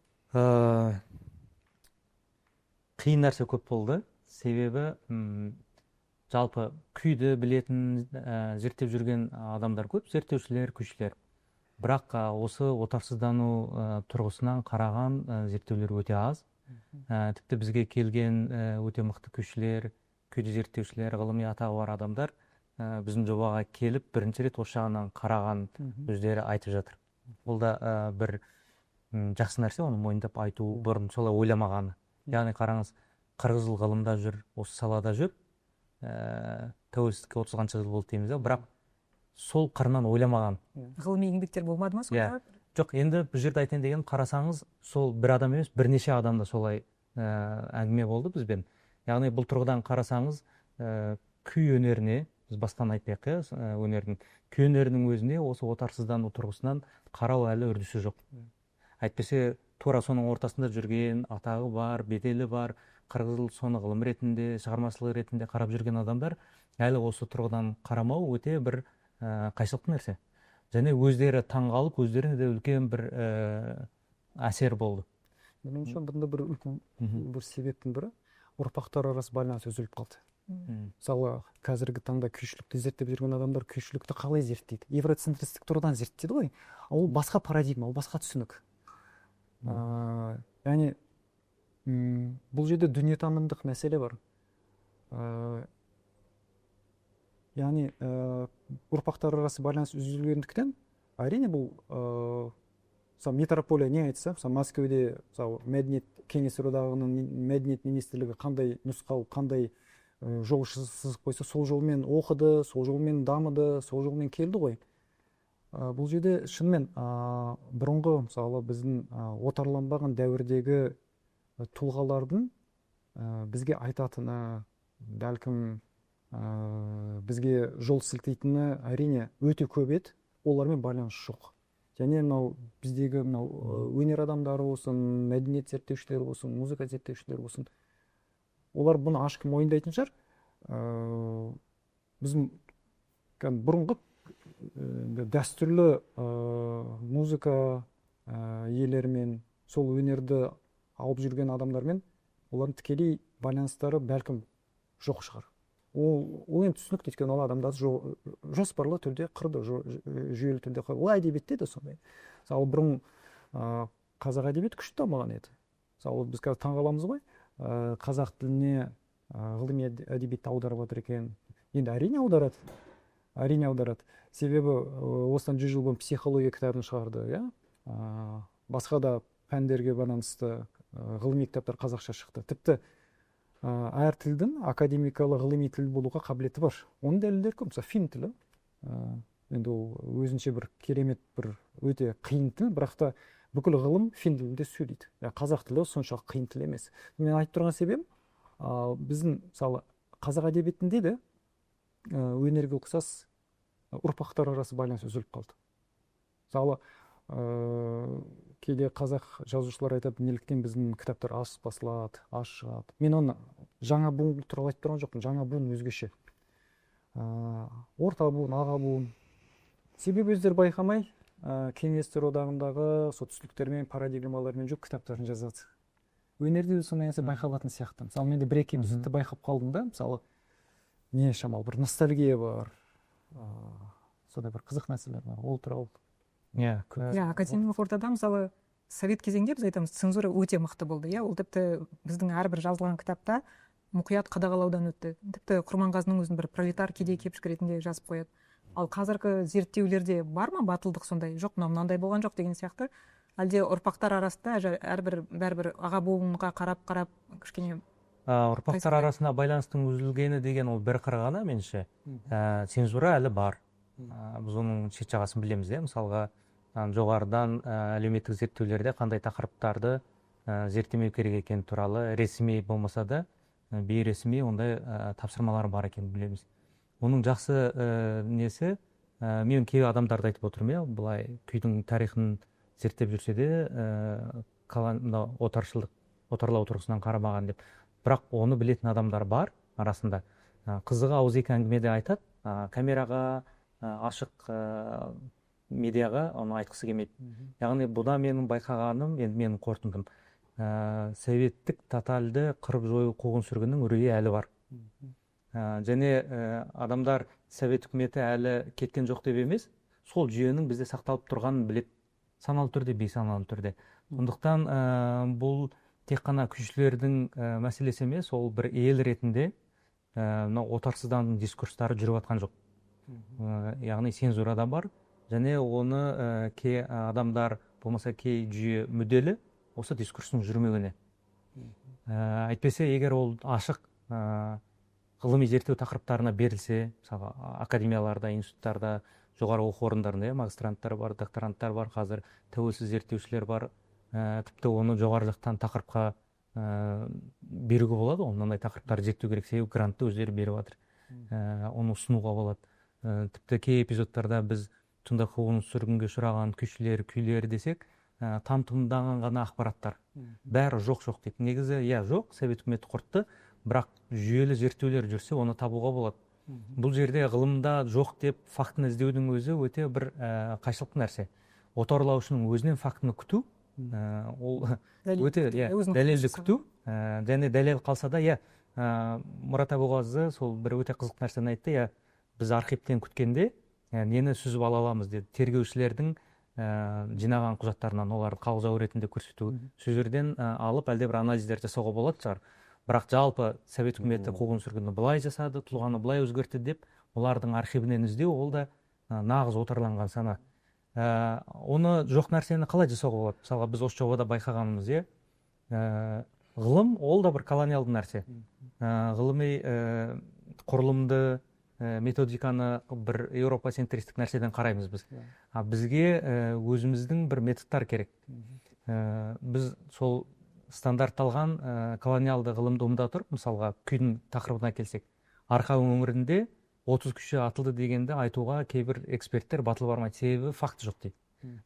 Қиын нәрсе көп болды. Себебі жалпы күйді білетін, зерттеп жүрген адамдар көп, зерттеушілер, күйшілер. Бірақ осы отарсыздану тұрғысынан қараған зерттеулер өте аз. Тіпті бізге келген өте мықты күйшілер, күйді зерттеушілер, ғылыми атағы бар адамдар біздің жобаға келіп, бірінші рет осы жағынан қараған өздері айтып жатыр. Ол да бір жақсы нәрсе, оны мойындап айту, бұрын солай ойламағаны. Яғни қараңыз, 40 жыл ғылымда жүр, осы салада жүр, тәуелсіздікке 30 жыл болды дейміз, бірақ сол қырынан ойламаған. Ғылыми еңбектер болмады ма сонда? Жоқ, енді бұл жерде айтайын деген, қарасаңыз, сол бір адам емес, бірнеше адамда солай әңгіме болды бізбен. Яғни бұл тұрғыдан қарасаңыз, күй өнеріне, біз бастан айтпайық, өнердің, күй өнерінің өзіне осы отарсыздану тұрғысынан қарау әлі үрдісі жоқ. Әйтпесе, тура соның ортасында жүрген, атағы бар, беделі бар, 40 жыл соны ғылым ретінде, шығармашылық ретінде қарап жүрген адамдар әлі осы тұрғыдан қарамау өте бір қайшылықты нәрсе. Және өздері таңғалып, өздеріне де үлкен бір әсер болды. Менің ойымша бұнда бір үлкен бір себептің бірі ұрпақтар арасы байланыс үзіліп қалды. Мысалы, қазіргі таңда күйшілікті зерттеп жүрген адамдар күйшілікті қалай зерттейді? Евроцентристік тұрғыдан зерттейді ғой. Ол басқа парадигма, ол басқа түсінік. Яғни бұл жерде дүниетанымдық мәселе бар. Яғни ұрпақтар арасы байланыс үзілгендіктен, әрине бұл метрополия не айтса, Мәскеуде мәдениет кеңестер одағының мәдениет министрлігі қандай нұсқау, қандай жол сызып қойса, сол жолмен оқыды, сол жолмен дамыды, сол жолмен келді ғой. Бұл жерде шынымен бұрынғы, мысалы, біздің отарланбаған дәуірдегі тұлғалардың бізге айтатыны, бәлкім бізге жол сілтейтіні әрине өте көп еді, олармен байланыс жоқ. Және біздегі өнер адамдары болсын, мәдениет зерттеушілері болсын, музыка зерттеушілері болсын, олар бұны ашық мойындайтын шығар. Біздің бұрынғы дәстүрлі музыка иелерімен, сол өнерді алып жүрген адамдармен олардың тікелей байланыстары бәлкім жоқ шығар. Ол енді түсінікті, өйткені ол адамдарды жоспарлы түрде қырды, жүйелі түрде қырды. Ол әдебиетте де сондай. Мысалы, бұрын қазақ әдебиеті күшті дамыған еді. Мысалы, біз қазір таңғаламыз ғой, қазақ тіліне ғылыми әдебиетті аударып жатыр екен. Енді әрине аударады. Себебі осыдан 100 жыл бұрын психология кітабын шығарды, басқа да пәндерге байланысты ғылыми кітаптар қазақша шықты. Тіпті әр тілдің академикалық ғылыми тіл болуға қабілеті бар. Оның дәлелдері көп. Мысалы, фин тілі. Енді ол өзінше бір керемет, бір өте қиын тіл, бірақ та бүкіл ғылым фин тілінде сөйлейді. Қазақ тілі соншалық қиын тіл емес. Мен айтып тұрған себебім, біздің, мысалы, қазақ әдебиетінде де өнерге ұқсас ұрпақтар арасы байланыс үзіліп қалды. Мысалы, кейде қазақ жазушылар айтады, неліктен біздің кітаптар аз басылады, аз шығады. Мен оны жаңа буын туралы айтып тұрған жоқпын, жаңа буын өзгеше. Орта буын, аға буын. Себебі өздері байқамай, кеңестер одағындағы сол түсініктермен, парадигмалармен жоқ кітаптарын жазады. өнерде де сондай нәрсе байқалатын сияқты. Мысалы менде бір екі эпизодты байқап қалдым да, мысалы не шамалы бір ностальгия бар, сондай бір қызық нәрселер бар, ол туралы. иә иә академиялық ортада мысалы совет кезеңде біз айтамыз цензура өте мықты болды. Иә, ол тіпті біздің әрбір жазылған кітапта мұқият қадағалаудан өтті. Тіпті Құрманғазының өзін бір пролетар кедей кепшік ретінде жазып қояды. Ал қазіргі зерттеулерде бар ма батылдық сондай? Жоқ, мынандай болған жоқ деген сияқты. Әлде ұрпақтар арасында бәрібір аға буынға қарап кішкене ұрпақтар арасында байланыстың үзілгені деген ол бір қыры ғана меніңше. Цензура әлі бар. Біз оның шет жағасын білеміз, мысалға жоғарыдан әлеуметтік зерттеулерде қандай тақырыптарды зерттемеу керек екені туралы ресми болмаса да бейресми ондай тапсырмалар бар екенін білеміз. Оның жақсы несі, мен кей адамдарды айтып отырмын, иә, былай күйдің тарихын зерттеп жүрсе де отарлау тұрғысынан қарамаған деп. Бірақ оны білетін адамдар бар арасында. Қызығы ауызекі әңгімеде айтады, камераға, ашық медиаға оны айтқысы келмейді. Яғни бұда менің байқағаным, енді менің қорытындым, советтік тотальды қырып жою қуғын сүргіннің үрейі әлі бар. Және адамдар совет үкіметі әлі кеткен жоқ деп емес, сол жүйенің бізде сақталып тұрғанын білет, саналы түрде, бейсаналы түрде. Сондықтан бұл тек қана күшшілердің мәселесі емес, ол бір ел ретінде отарсыздану дискурстары жүріп жатқан жоқ. Яғни цензура да бар, және оны кей адамдар болмаса кей жүйе мүдделі осы дискурстың жүрмеуіне. Әйтпесе, егер ол ашық ғылыми зерттеу тақырыптарына берілсе, мысалы академияларда, институттарда, жоғары оқу орындарында магистранттар бар, докторанттар бар, қазір тәуелсіз зерттеушілер бар, тіпті оны жоғары жақтан тақырыпқа беруге болады, мынандай тақырыптарды зерттеу керек, себебі грантты өздері беріп жатыр, оны ұсынуға болады. Тіпті кей эпизодтарда біз сонда қуғын сүргінге ұшыраған күйшілер, күйлер десек, там-тұмдаған ғана ақпараттар. Бәрі жоқ дейді. Негізі, иә, жоқ, совет үкіметі құртты, бірақ жүйелі зерттеулер жүрсе, оны табуға болады. Бұл жерде ғылымда жоқ деп фактіні іздеудің өзі өте бір қайшылықты нәрсе. Отарлаушының өзінен фактіні күту, ол өте дәлелді күту, және дәлел қалса да, Мұрат Абуғазы сол бір өте қызық нәрсені айтты, біз архивтен күткенде нені сүзіп ала аламыз деді. Тергеушілердің жинаған құжаттарынан оларды қалжау ретінде көрсету, сол жерден алып әлде бір анализдер жасауға болады шығар. Бірақ жалпы совет үкіметі қуғын сүргінді былай жасады, тұлғаны былай өзгертті деп, олардың архивінен іздеу, ол да нағыз отарланған сана. Оны жоқ нәрсені қалай жасауға болады? Мысалға біз осы жобада байқағанымыз, ғылым ол да бір колониалды нәрсе. Ғылыми құрылымды, методиканы бір Еуропа центристік нәрседен қараймыз біз. Бізге өзіміздің бір методтар керек. Біз сол стандартталған колониалды ғылымды ұмыта тұрып, мысалға күйдің тақырыбына келсек, Арқа өңірінде 30 күйші атылды дегенді айтуға кейбір эксперттер батыл бармайды, себебі факті жоқ дейді.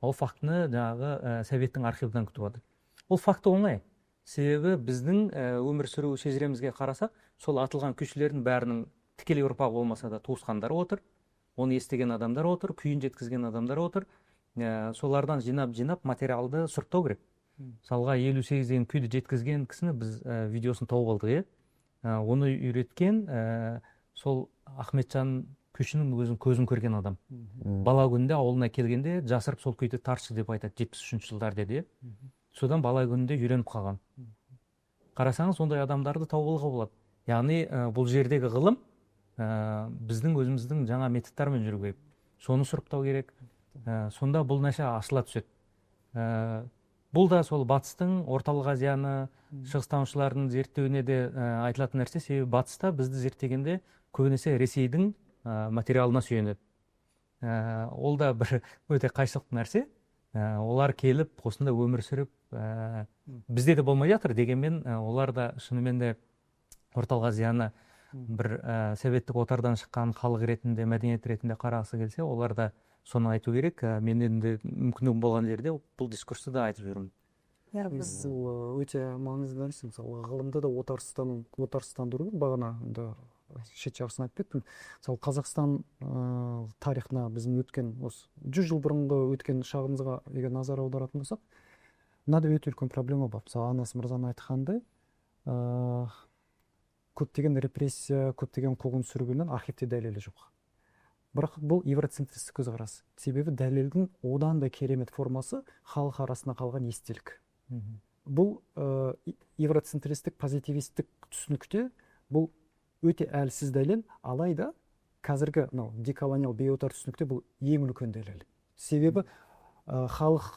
Ол фактіні жаңағы советтің архивінен күтіп жатыр. Ол факті оңай. Себебі біздің өмір сүру шежіремізге қарасақ, сол атылған күйшілердің бәрінің тікелей ұрпағы болмаса да туысқандары отыр, оны естіген адамдар отыр, күйін жеткізген адамдар отыр. Солардан жинап материалды сұрыптау керек. Мысалға 58 деген күйді жеткізген кісіні біз видеосын тауып алдық, оны үйреткен сол Ахметжан күйшінің өзін көзін көрген адам. Бала күнінде ауылына келгенде жасырып сол күйді тартшы деп айтады, 73 жылдар деді. Содан бала күнінде үйреніп қалған. Қарасаңыз, ондай адамдарды тауып болады. Яғни бұл жердегі ғылым біздің өзіміздің жаңа методтармен жүру керек. Соны сұрыптау керек. Сонда бұл нәрсе ашыла түседі. Бұл да сол батыстың, орталық Азияны, шығыстанушылардың зерттеуіне де айтылатын нәрсе, себебі батыста бізді зерттегенде көбінесе Ресейдің материалына сүйенеді. Ол да бір өте қайшылықты нәрсе. Олар келіп, осында өмір сүріп, бізде де болмай жатыр дегенмен, олар да шынымен де орталық Азияны бір советтік отардан шыққан халық ретінде, мәдениет ретінде қарағысы келсе, олар да соны айту керек. Мен енді мүмкіндігім болған жерде бұл дискурсты да айтып жүрмін. Біз өте маңызды нәрсе, мысалы ғылымды да отарсыздандыру, бағана шет жағысын айтып кеттім. Мысалы Қазақстан тарихына біздің өткен 100 жыл бұрынғы өткен шағымызға егер назар аударатын болсақ, мынада өте үлкен проблема бар. Мысалы Анас мырзаның айтқандай, көптеген репрессия, көптеген қуғын сүргіннің архивте дәлелі жоқ. Бірақ бұл евроцентристік көзқарас. Себебі дәлелдің одан да керемет формасы халық арасында қалған естелік. Бұл евроцентристік позитивистік түсінікте бұл өте әлсіз дәлел, алайда қазіргі деколониал бейотар түсінікте бұл ең үлкен дәлел. Себебі халық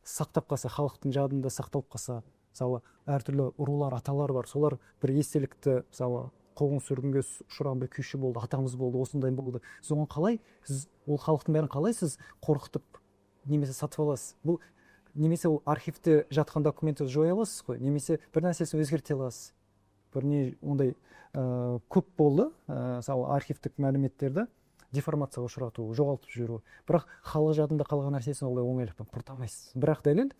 сақтап қалса, халықтың жадында сақталып қалса, мысалы әртүрлі рулар, аталар бар, солар бір естелікті, мысалы қуғын сүргінге ұшыраған бір күйші болды, атамыз болды, осындай болды. Соған қалай сіз ол халықтың бәрін қалай сіз қорқытып немесе сатып аласыз? Бұл немесе ол архивте жатқан документті жоя аласыз ғой, немесе бір нәрсесін өзгерте аласыз. Бір не ондай көп болды, мысалы архивтік мәліметтерді деформацияға ұшырату, жоғалтып жіберу. Бірақ халық жадында қалған нәрсесін олай оңайлықпен құрта алмайсыз. Бірақ дәлел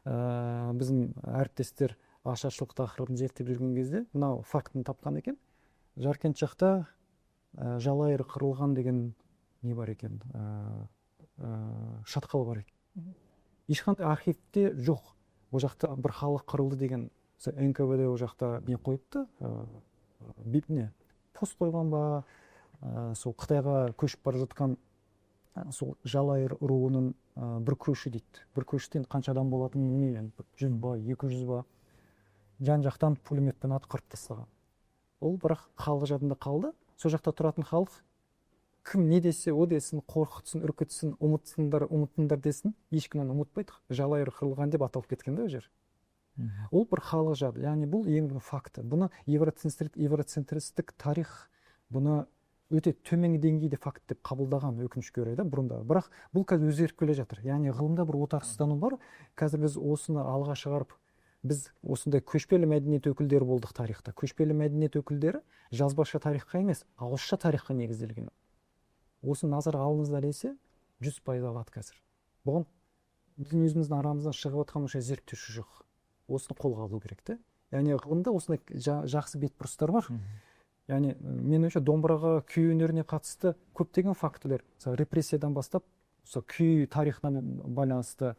біздің әріптестер ашаршылық тақырыбын зерттеп жүрген кезде мынау фактын тапқан екен. Жаркент жақта жалайыр қырылған деген не бар екен, шатқал бар екен. Ешқандай архивте жоқ. Ол жақта бір халық қырылды деген НКВД ол жақта не қойыпты, пост қойған ба, сол Қытайға көшіп бара жатқан сол жалайыр руының бір көші дейді. Бір көште қанша адам болатынын білмеймін, 100 ба, 200 ба, жан жақтан пулеметпен атқырып тастаған. Ол бірақ халық жадында қалды. Сол жақта тұратын халық кім не десе, о десін, қорқытсын, үркітсін, ұмытыңдар десін, ешкімнен ұмытпайды. Жалайыр қырылған деп аталып кеткен да жер. Ол бір халық жады. Яғни бұл ең факты. Бұны евроцентристік тарих бұны өте төменгі деңгейде факт деп қабылдаған, өкінішке орай да бұрында. Бірақ бұл қазір өзгеріп келе жатыр. Яғни ғылымда бір отарсыздану бар. Қазір біз осыны алға шығарып, біз осындай көшпелі мәдениет өкілдері болдық тарихта. Көшпелі мәдениет өкілдері жазбаша тарихқа емес, ауызша тарихқа негізделген. Осы назар алыңыздар десе, 100% алады қазір. Бұған біздің өзіміздің арамыздан шығып отқан зерттеуші жоқ. Осыны қолға алу керек те. Яғни ғылымда осындай жақсы бетбұрыстар бар. Яғни мен ойымша домбыраға, күй өнеріне қатысты көптеген фактілер, репрессиядан бастап, күй тарихына байланысты,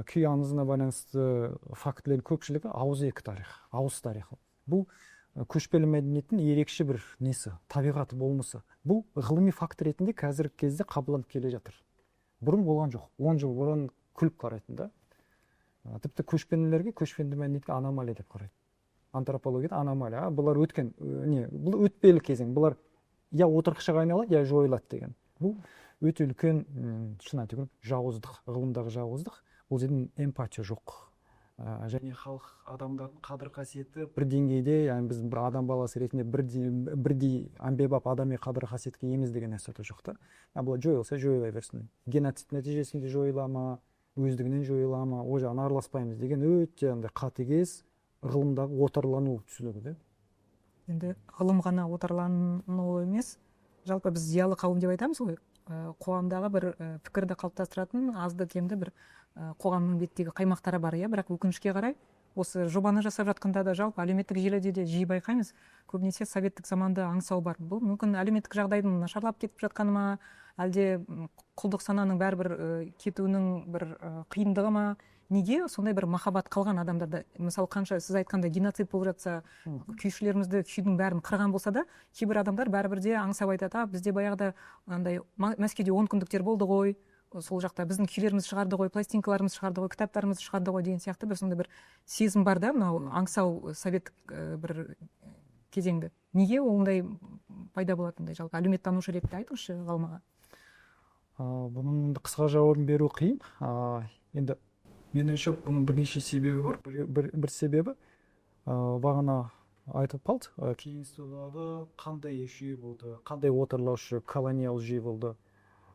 күй аңызына байланысты фактілердің көпшілігі ауызекі тарих, ауыз тарихы. Бұл көшпелі мәдениеттің ерекше бір несі, табиғаты болмысы. Бұл ғылыми факт ретінде қазіргі кезде қабылданып келе жатыр. Бұрын болған жоқ. 10 жыл бұрын күліп қарайтын да. Тіпті көшпенділерге, көшпенді мәдениетке аномалия деп қарайды. Антропологияда аномалия. Бұлар өткен, бұл өтпелі кезең. Бұлар я отырықшаға айналады, я жойылады деген. Бұл өте үлкен, шын айту керек, жауыздық, ғылымдағы жауыздық. Бұл жерде эмпатия жоқ. Және халық адамдардың қадір қасиеті бір деңгейде, яғни біз бір адам баласы ретінде бірдей әмбебап адами қадір қасиетке емес деген нәрсе жоқ та. Бұл жойылса жойыла берсін. Геноцид нәтижесінде жойыла ма, өздігінен жойыла ма, о жағын араласпаймыз деген өте қатыгез ғылымдағы отарлану түсінігі. Енді ғылым ғана отарлану емес, жалпы біз зиялы қауым деп айтамыз ғой. Қоғамдағы бір пікірді қалыптастыратын азды кемді бір қоғамның беттегі қаймақтары бар, бірақ өкінішке қарай осы жобаны жасап жатқанда да жалпы әлеуметтік желіде де жиі байқаймыз. Көбінесе советтік заманда аңсау бар. Бұл мүмкін әлеуметтік жағдайдың нашарлап кетіп жатқаны ма, әлде құлдық сананың бәрібір кетуінің бір қиындығы ма? Неге сондай бір махаббат қалған адамдарда? Мысалы, қанша сіз айтқанда геноцид болып жатса, күйшілерімізді күйдің бәрін қырған болса да, кейбір адамдар бәрібір де аңсап айтады, бізде баяғыда андай Мәскеуде 10 күндіктер болды ғой, сол жақта біздің күйлеріміз шығарды ғой, пластинкаларымыз шығарды ғой, кітаптарымыз шығарды ғой деген сияқты бір сондай бір сезім бар да, мынау аңсау советтік бір кезеңді. Неге ондай пайда болатындай, жалпы әлеуметтанушы ретінде айтыңызшы ғалымаға. Бұның қысқа жауабын беру қиын. Енді меніңше бұның бірнеше себебі бар. Бір себебі бағана айтып қалды, кеңес одағы қандай жүйе болды, қандай отарлаушы колониал жүйе болды.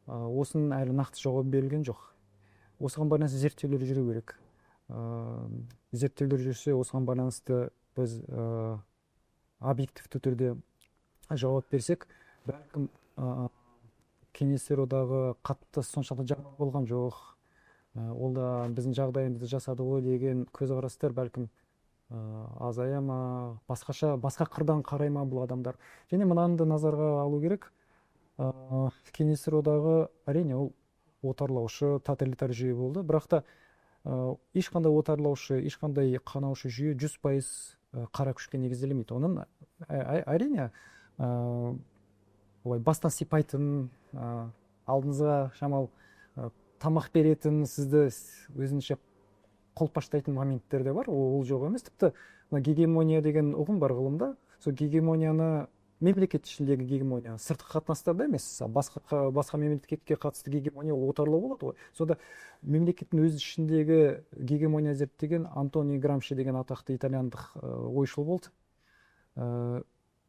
Осының әлі нақты жауап берілген жоқ. Осыған байланысты зерттеулер жүру керек. Зерттеулер жүрсе, осыған байланысты біз объективті түрде жауап берсек, бәлкім кеңестер одағы қатты соншалықты жаман болған жоқ. Ол да біздің жағдайымызды жасады ғой деген көзқарастар бәлкім азая ма, басқа қырдан қарай ма бұл адамдар. Және мынаны назарға алу керек. Кеңестер одағы әрине ол отарлаушы, тоталитар жүйе болды. Бірақ та ешқандай отарлаушы, ешқандай қанаушы жүйе 100% қара күшке негізделмейді. Оның әрине олай бастан сипайтын, алдыңызға шамал тамақ беретін, сізді өзінше қолпаштайтын моменттер де бар, ол жоқ емес. Тіпті гегемония деген ұғым бар ғылымда. Сол гегемонияны мемлекет ішіндегі гегемония, сыртқы қатынастарда емес, басқа мемлекетке қатысты гегемония отарлау болады ғой. Сонда мемлекеттің өз ішіндегі гегемония зерттеген Антони Грамши деген атақты итальяндық ойшыл болды.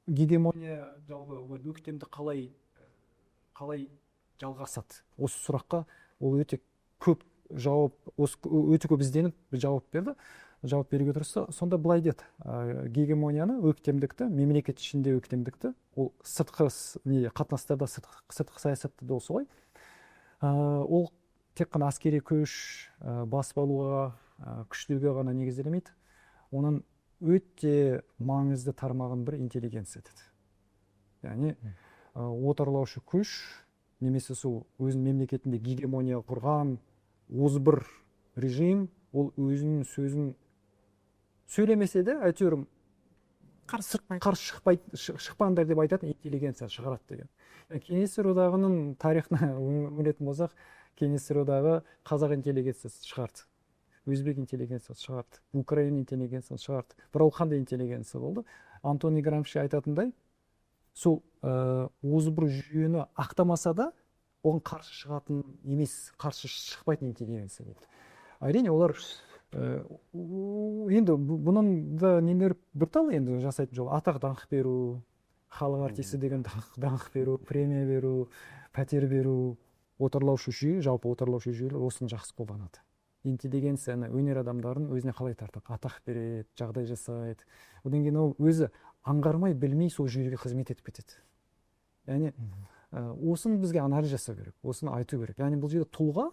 Гегемония жалпы өктемді қалай жалғасады? Осы сұраққа ол өте көп ізденіп жауап берді. Жауап беруге тырысты. Сонда былай деді, гегемонияны, өктемдікті, мемлекет ішінде өктемдікті, ол сыртқы қатынастарда, сыртқы саясатта да солай. Ол тек қана әскери күш, басып алуға, күштеуге ғана негізделмейді. Оның өте маңызды тармағын бір интеллигенция деді. Яғни отарлаушы күш, немесе сол өзінің мемлекетінде гегемония құрған озбыр режим, ол өзінің сөзін сөйлемесе де, әйтеуір қарсы шықпаңдар деп айтатын интеллигенция шығарады деген. Кеңестер одағының тарихына үңілетін болсақ, Кеңестер одағы қазақ интеллигенциясы шығарды, өзбек интеллигенциясы шығарды, Украина интеллигенциясы шығарды. Бірақ ол қандай интеллигенция болды? Антони Грамши айтатындай, сол озбыр жүйені ақтамаса да, оған қарсы шығатын емес, қарсы шықпайтын интеллигенция болды. Әрине, олар енді бұның да нелер біртал енді жасайтын жол. Атақ даңқ беру, халық артисі деген даңқ беру, премия беру, пәтер беру, отарлаушы жүйе, жалпы отарлаушы жүйелер осыны жақсы қолданады. Интеллигенцияны, өнер адамдарын өзіне қалай тартады, атақ береді, жағдай жасайды. Одан кейін ол өзі аңғармай, білмей сол жүйеге қызмет етіп кетеді. Яғни осыны бізге анализ жасау керек, осыны айту керек. Яғни бұл жерде тұлға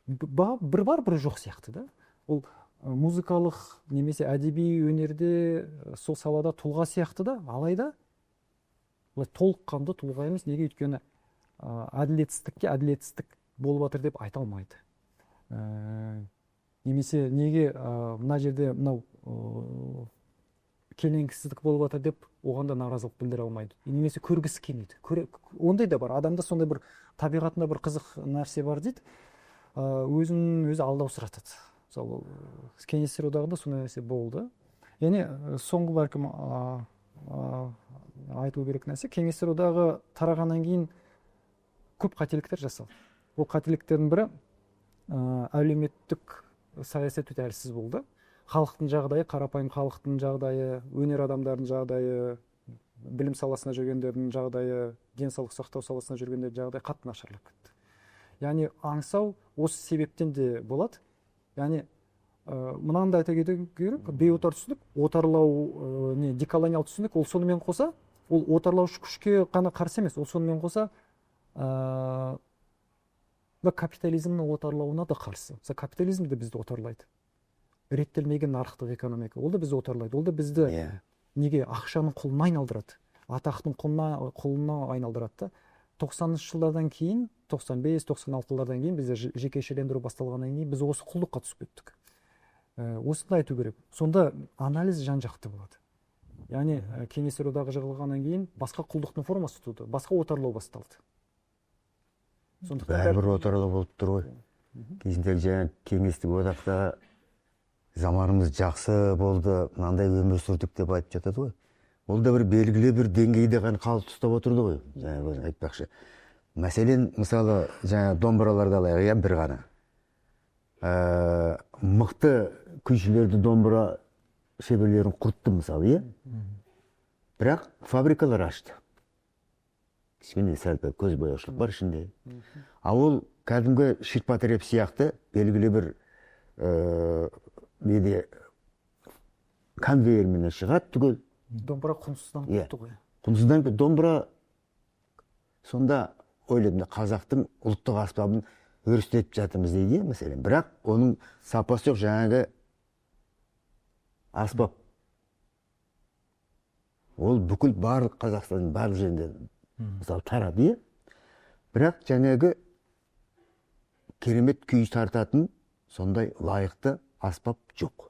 бір бар, бір жоқ сияқты да. Ол музыкалық немесе әдеби өнерде сол салада тұлға сияқты да, алайда толыққанды тұлға емес. Неге? Өйткені әділетсіздікке әділетсіздік болып жатыр деп айта алмайды. Немесе неге мына жерде мынау келеңсіздік болып жатыр деп оған да наразылық білдіре алмайды. Немесе көргісі келмейді. Ондай да бар. Адамда сондай бір табиғатында бір қызық нәрсе бар дейді. Өзін өзі алдаусыратады. Мысалы, Кеңестер одағында сондай нәрсе болды. Яғни соңғы бәлкім айту керек нәрсе, Кеңестер одағы тарағаннан кейін көп қателіктер жасалды. Ол қателіктердің бірі әлеуметтік саясат өте әлсіз болды. Халықтың жағдайы, қарапайым халықтың жағдайы, өнер адамдардың жағдайы, білім саласына жүргендердің жағдайы, денсаулық сақтау саласына жүргендердің жағдайы қатты нашарлап кетті. Яғни аңсау осы себептен де болады. Яғни мынаны да айта кету керек, бейотар түсінік, отарлау, деколониал түсінік, ол сонымен қоса, ол отарлаушы күшке қана қарсы емес, ол сонымен қоса капитализмнің отарлауына да қарсы. Капитализм де бізді отарлайды. Реттелмеген нарықтық экономика, ол да бізді отарлайды. Ол да бізді неге ақшаның құлына айналдырады, атақтың құлына айналдырады. 90-шы жылдардан кейін, 95-96-лардан кейін бізде жекешелендіру басталғаннан кейін біз осы құлдыққа түсіп кеттік. Осыны айту керек. Сонда анализ жан-жақты болады. Яғни Кеңестер одағы жығылғаннан кейін басқа құлдықтың формасы туды, басқа отарлау басталды. Бәрібір отарлау болып тұр ғой. Кезіндегі жаңа Кеңестік одақта заманымыз жақсы болды, мынандай өмір сүрдік деп айтып жатады ғой. Ол да бір белгілі бір деңгейде ғана қалып ұстап отырды ғой. Жаңа айтпақшы. Мәселен, мысалы, жаңа домбыраларды алайық, бір ғана. Мықты күйшілерді домбыра шеберлерін құртты мысалы, бірақ фабрикалар ашты. Кішкене сәл көз бояушылық бар ішінде. А ол кәдімгі ширпотреб сияқты белгілі бір конвейермен шығады түгел. Домбыра құнсыздан құтты ғой. Құнсыздан домбыра, сонда ойладым, қазақтың ұлттық аспабын өрістетіп жатырмыз дейді, мәселен. Бірақ оның сапасы жоқ, жаңағы аспап. Ол бүкіл барлық Қазақстанның барлық жерінде мысалы тарады. Бірақ жаңағы керемет күй тартатын сондай лайықты аспап жоқ.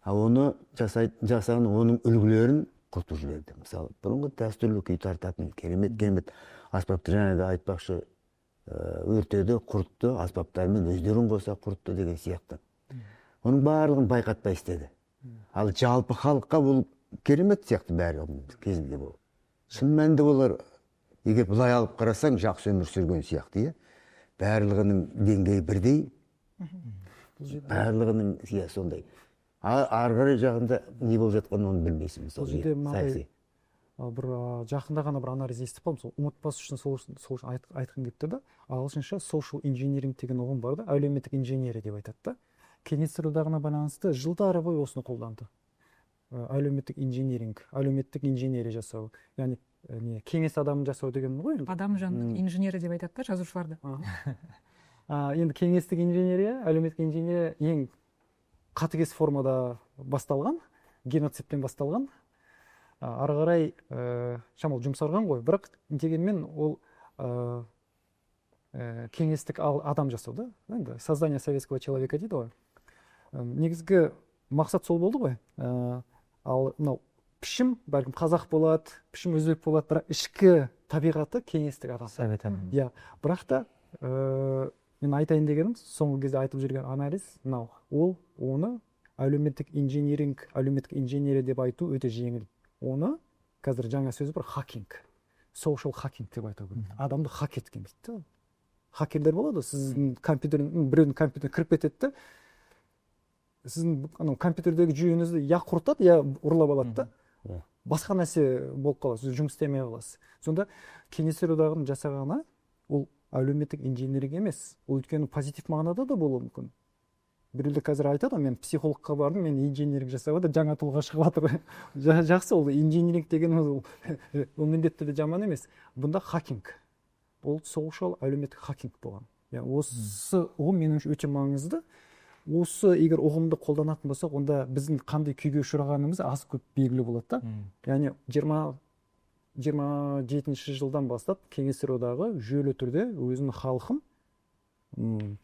Оны жасаған оның үлгілерін құртып жіберді. Мысалы, бұрынғы дәстүрлі күй тартатын керемет аспапты жаңа да айтпақшы өртеді, құртты, аспаптарымен өздерін қоса құртты деген сияқты. Оның барлығын байқатпай істеді. Ал жалпы халыққа бұл керемет сияқты бәрі кезінде бұл. Шын мәнінде олар, егер бұлай алып қарасаң, жақсы өмір сүрген сияқты, барлығының деңгейі бірдей, барлығының сондай. Ары қарай жағында не болып жатқанын оны білмейсің. Бұл жерде мынандай бір жақында ғана бір анализ естіп қалдым. Сол ұмытпас үшін сол айтқым келіп тұр да. Ағылшынша social engineering деген ұғым бар да, әлеуметтік инженерия деп айтады да. Кеңестер одағына байланысты жылдары бойы осыны қолданды. Әлеуметтік инженеринг, әлеуметтік инженерия жасау. Яғни кеңес адамын жасау деген ғой. Адам жанының инженері деп айтады да жазушыларды. Енді кеңестік инженерия, әлеуметтік инженерия ең қатыгез формада басталған, геноцидтен басталған. Ары қарай шамалы жұмсарған ғой, бірақ дегенмен ол кеңестік адам жасау да, создание советского человека дейді ғой. Негізгі мақсат сол болды ғой. Ал мынау пішім бәлкім қазақ болады, пішім өзбек болады, бірақ ішкі табиғаты кеңестік адам. Совет адам. Иә, бірақ та мен айтайын дегенім, соңғы кезде айтып жүрген анализ мынау. Ол оны әлеуметтік инженерия деп айту өте жеңіл. Оны қазір жаңа сөз бар, хакинг, social хакинг деп айту керек. Адамды хак еткен дейді. Хакерлер болады, сіздің біреудің компьютеріне кіріп кетеді, сіздің компьютердегі жүйеңізді я құртады, я ұрлап алады да. Басқа нәрсе болып қалады, сіз жұмыс істемей қаласыз. Сонда кеңестер одағының жасағаны ол әлеуметтік инженерия емес, ол өйткені позитив мағынада да болуы мүмкін. Біреулер қазір айтады, мен психологқа бардым, мен инженеринг жасап жатыр, жаңа тұлға шығып жатыр. Жақсы, ол инженеринг деген ол міндетті де жаман емес. Бұнда хакинг. Ол social әлеуметтік хакинг болған. Осы ұғым менің үшін өте маңызды. Осы егер ұғымды қолданатын болсақ, онда біздің қандай күйге ұшырағанымыз аз көп белгілі болады да. Яғни 27 жылдан бастап кеңестер одағы жүйелі түрде өзінің халқын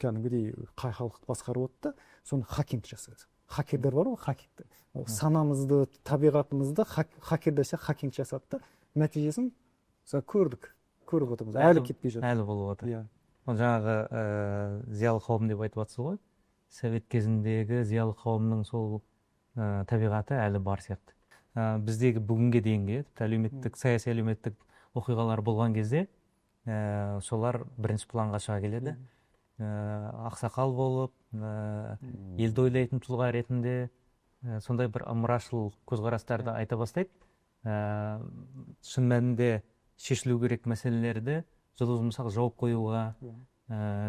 кәдімгідей қай халықты басқарып отты, соны хакинг жасады. Хакерлер бар ғой, хакинг. Санамызды, табиғатымызды хакерлер хакинг жасады. Нәтижесін көріп отырмыз. Әлі кетпей жатыр. Әлі болып отыр. Ол жаңағы зиялы қауым деп айтып жатсыз ғой. Совет кезіндегі зиялы қауымның сол табиғаты әлі бар сияқты. Біздегі бүгінге дейінгі әлеуметтік, саяси әлеуметтік оқиғалар болған кезде солар бірінші планға шыға келеді. Ақсақал болып, елді ойлайтын тұлға ретінде сондай бір ымырашыл көзқарастарды айта бастайды. Шын мәнінде шешілу керек мәселелерді жылы-жұмсақ жауап қоюға,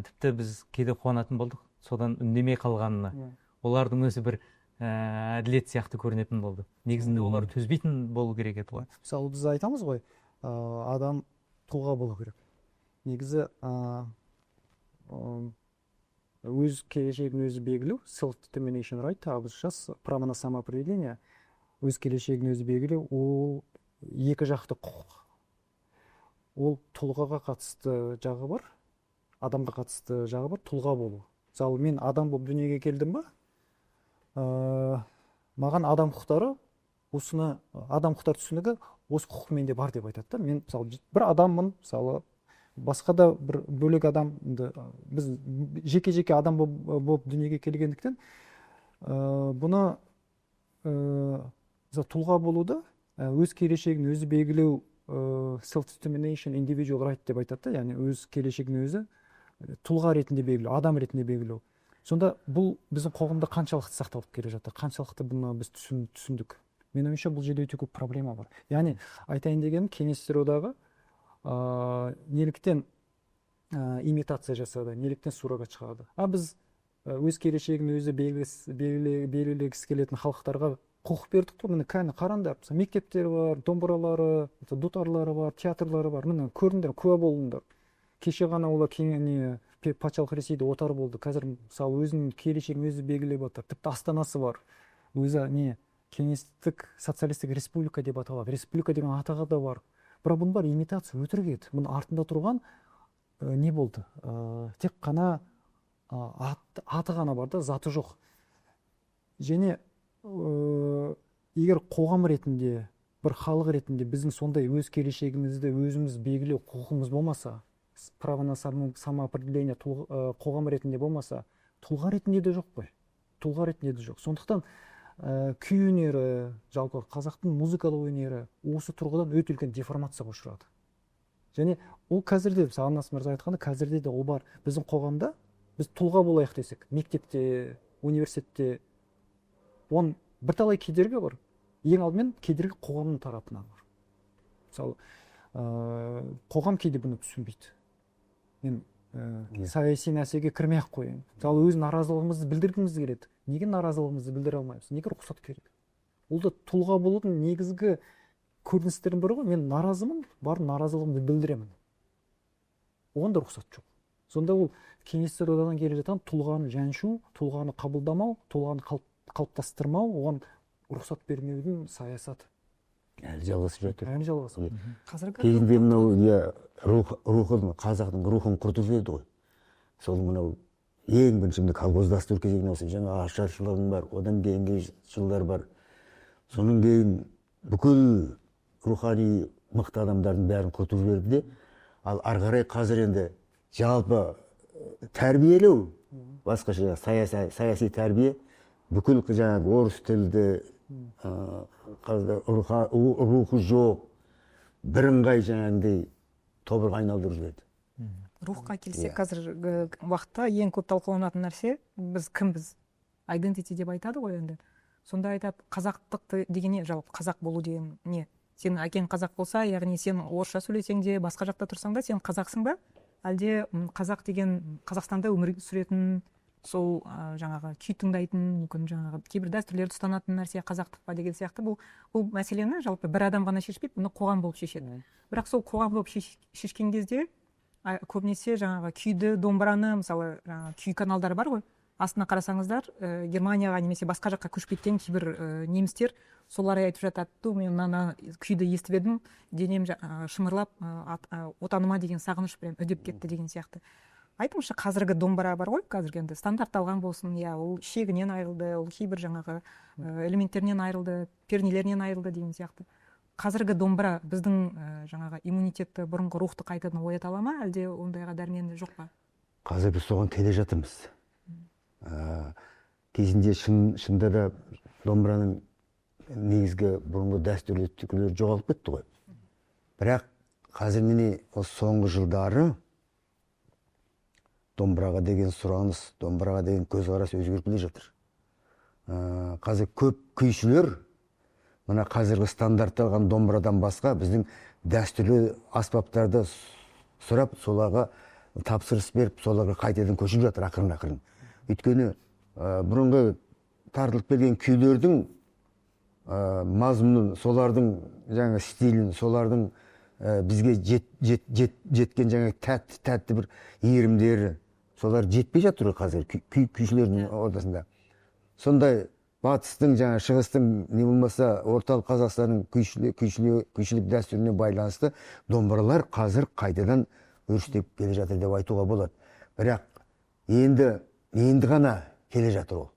тіпті біз кейде қуанатын болдық, содан үндемей қалғанына. Олардың өзі бір әділет сияқты көрінетін болды. Негізінде олар төзбейтін болу керек еді ғой. Мысалы біз айтамыз ғой, адам тұлға болу керек. Негізі өз келешегін өзі белгілеу, self-determination right, ағылшынша право на самоопределение, өз келешегін өзі белгілеу, ол екі жақты құқық. Ол тұлғаға қатысты жағы бар, адамға қатысты жағы бар, тұлға болу. Мысалы, мен адам болып дүниеге келдім ба, маған адам құқықтары, осыны адам құқықтар түсінігі осы құқық менде бар деп айтады. Мен мысалы бір адаммын, мысалы басқа да бір бөлек адамды, біз жеке-жеке адам болып дүниеге келгендіктен, бұны тұлға болуды, өз келешегін өзі белгілеу, self-determination, individual right деп айтады, яғни өз келешегін өзі тұлға ретінде белгілеу, адам ретінде белгілеу. Сонда бұл біздің қоғамда қаншалықты сақталып келе жатыр, қаншалықты бұны біз түсіндік. Менің ойымша бұл жерде өте көп проблема бар. Яғни айтайын дегенім, кеңестер одағы неліктен имитация жасады, неліктен суррогат шығады. Біз өз келешегін өзі белгілегісі келетін халықтарға құқық бердік қой. Міне қараңдар, мектептер бар, домбыралары, дутарлары бар, театрлары бар. Міне көрдіңдер, куә болдыңдар. Кеше ғана олар патшалық Ресейде отар болды. Қазір мысалы өзінің келешегін өзі белгілеп отыр. Тіпті астанасы бар. Өзі кеңестік социалистік республика деп аталады. Республика деген атағы да бар. Бірақ бұның бар имитация, өтірік еді. Бұның артында тұрған не болды? Тек қана аты ғана бар да, заты жоқ. Және егер қоғам ретінде, бір халық ретінде біздің сондай өз келешегімізді өзіміз белгілеу құқығымыз болмаса, право на самоопределение қоғам ретінде болмаса, тұлға ретінде де жоқ қой. Тұлға ретінде де жоқ. Сондықтан күй өнері, жалпы қазақтың музыкалық өнері осы тұрғыдан өте үлкен деформацияға ұшырады. Және ол қазірде, Сағынас мырза айтқанда, қазірде де ол бар. Біздің қоғамда біз тұлға болайық десек, мектепте, университетте, оның бірталай кедергі бар. Ең алдымен кедергі қоғамның тарапынан бар. Мысалы, қоғам кейде бұны түсінбейді. Мен саяси нәрсеге кірмей-ақ қояйын. Мысалы, өз наразылығымызды білдіргіміз келеді. Неге наразылығымызды білдіре алмаймыз? Неге рұқсат керек? Ол да тұлға болудың негізгі көріністердің бірі ғой. Мен наразымын, бар наразылығымды білдіремін. Оған да рұқсат жоқ. Сонда ол кеңестер одағынан келе жатқан тұлғаны жаншу, тұлғаны қабылдамау, тұлғаны қалыптастырмау, оған рұқсат бермеудің саясаты. Әлі жалғасып жатыр. Әлі жалғасып. Қазіргі Кезінде мынау рухын, қазақтың рухын құртып жіберді ғой. Сол мынау ең бірінші колхоздастыру кезеңінен осы жаңа ашаршылығың бар, одан кейінгі жылдар бар. Соның кейін бүкіл рухани мықты адамдардың бәрін құртып жіберді де, ал ары қарай қазір енді жалпы тәрбиелеу, басқаша саяси тәрбие, бүкіл жаңағы орыс тілді, рухы жоқ, бірыңғай жаңағындай тобырға айналдырып жіберді. рухқа келсек, қазіргі уақытта ең көп талқыланатын нәрсе біз кімбіз, identity деп айтады ғой енді. Сонда айтады, қазақтық деген не, жалпы қазақ болу деген не? Сенің әкең қазақ болса, яғни сен орысша сөйлесең де, басқа жақта тұрсаң да, сен қазақсың ба? Әлде қазақ деген Қазақстанда өмір сүретін, сол жаңағы күй тыңдайтын, мүмкін жаңағы кейбір дәстүрлерді ұстанатын нәрсе қазақтық па деген сияқты. Бұл мәселені жалпы бір адам ғана шешпейді, бұны қоғам болып шешеді. Бірақ сол қоғам болып шешкен кезде көбінесе жаңағы күйді, домбыраны, мысалы күй каналдары бар ғой. Астына қарасаңыздар, Германияға немесе басқа жаққа көшіп кеткен кейбір немістер солар айтып жатады, мен мына күйді естіп едім, денем шымырлап, отаныма деген сағыныш прям үдеп кетті деген сияқты. Айтыңызшы, қазіргі домбыра бар ғой, қазіргі енді стандартталған болсын, иә, ол шегінен айырылды, ол кейбір жаңағы элементтерінен айырылды, пернелерінен айырылды деген сияқты. Қазіргі домбыра біздің жаңағы иммунитетті, бұрынғы рухты қайтадан оята ала ма, әлде ондайға дәрмені жоқ па? Қазір біз соған келе жатырмыз. Кезінде шында да домбыраның негізгі бұрынғы дәстүрлі түрлері жоғалып кетті ғой. Бірақ қазір міне осы соңғы жылдары домбыраға деген сұраныс, домбыраға деген көзқарас өзгеріп келе жатыр. Қазір көп күйшілер мына қазіргі стандартталған домбырадан басқа біздің дәстүрлі аспаптарды сұрап, соларға тапсырыс беріп, соларға қайтадан көшіп жатыр ақырын-ақырын. Өйткені бұрынғы тартылып келген күйлердің мазмұнын, солардың жаңа стилін, солардың бізге жеткен жаңа тәтті бір иірімдері, солар жетпей жатыр қазір күйшілердің ортасында. Сондай батыстың жаңа шығыстың не болмаса орталық Қазақстанның күйшілік дәстүріне байланысты домбыралар қазір қайтадан өрістеп келе жатыр деп айтуға болады. Бірақ енді ғана келе жатыр ол.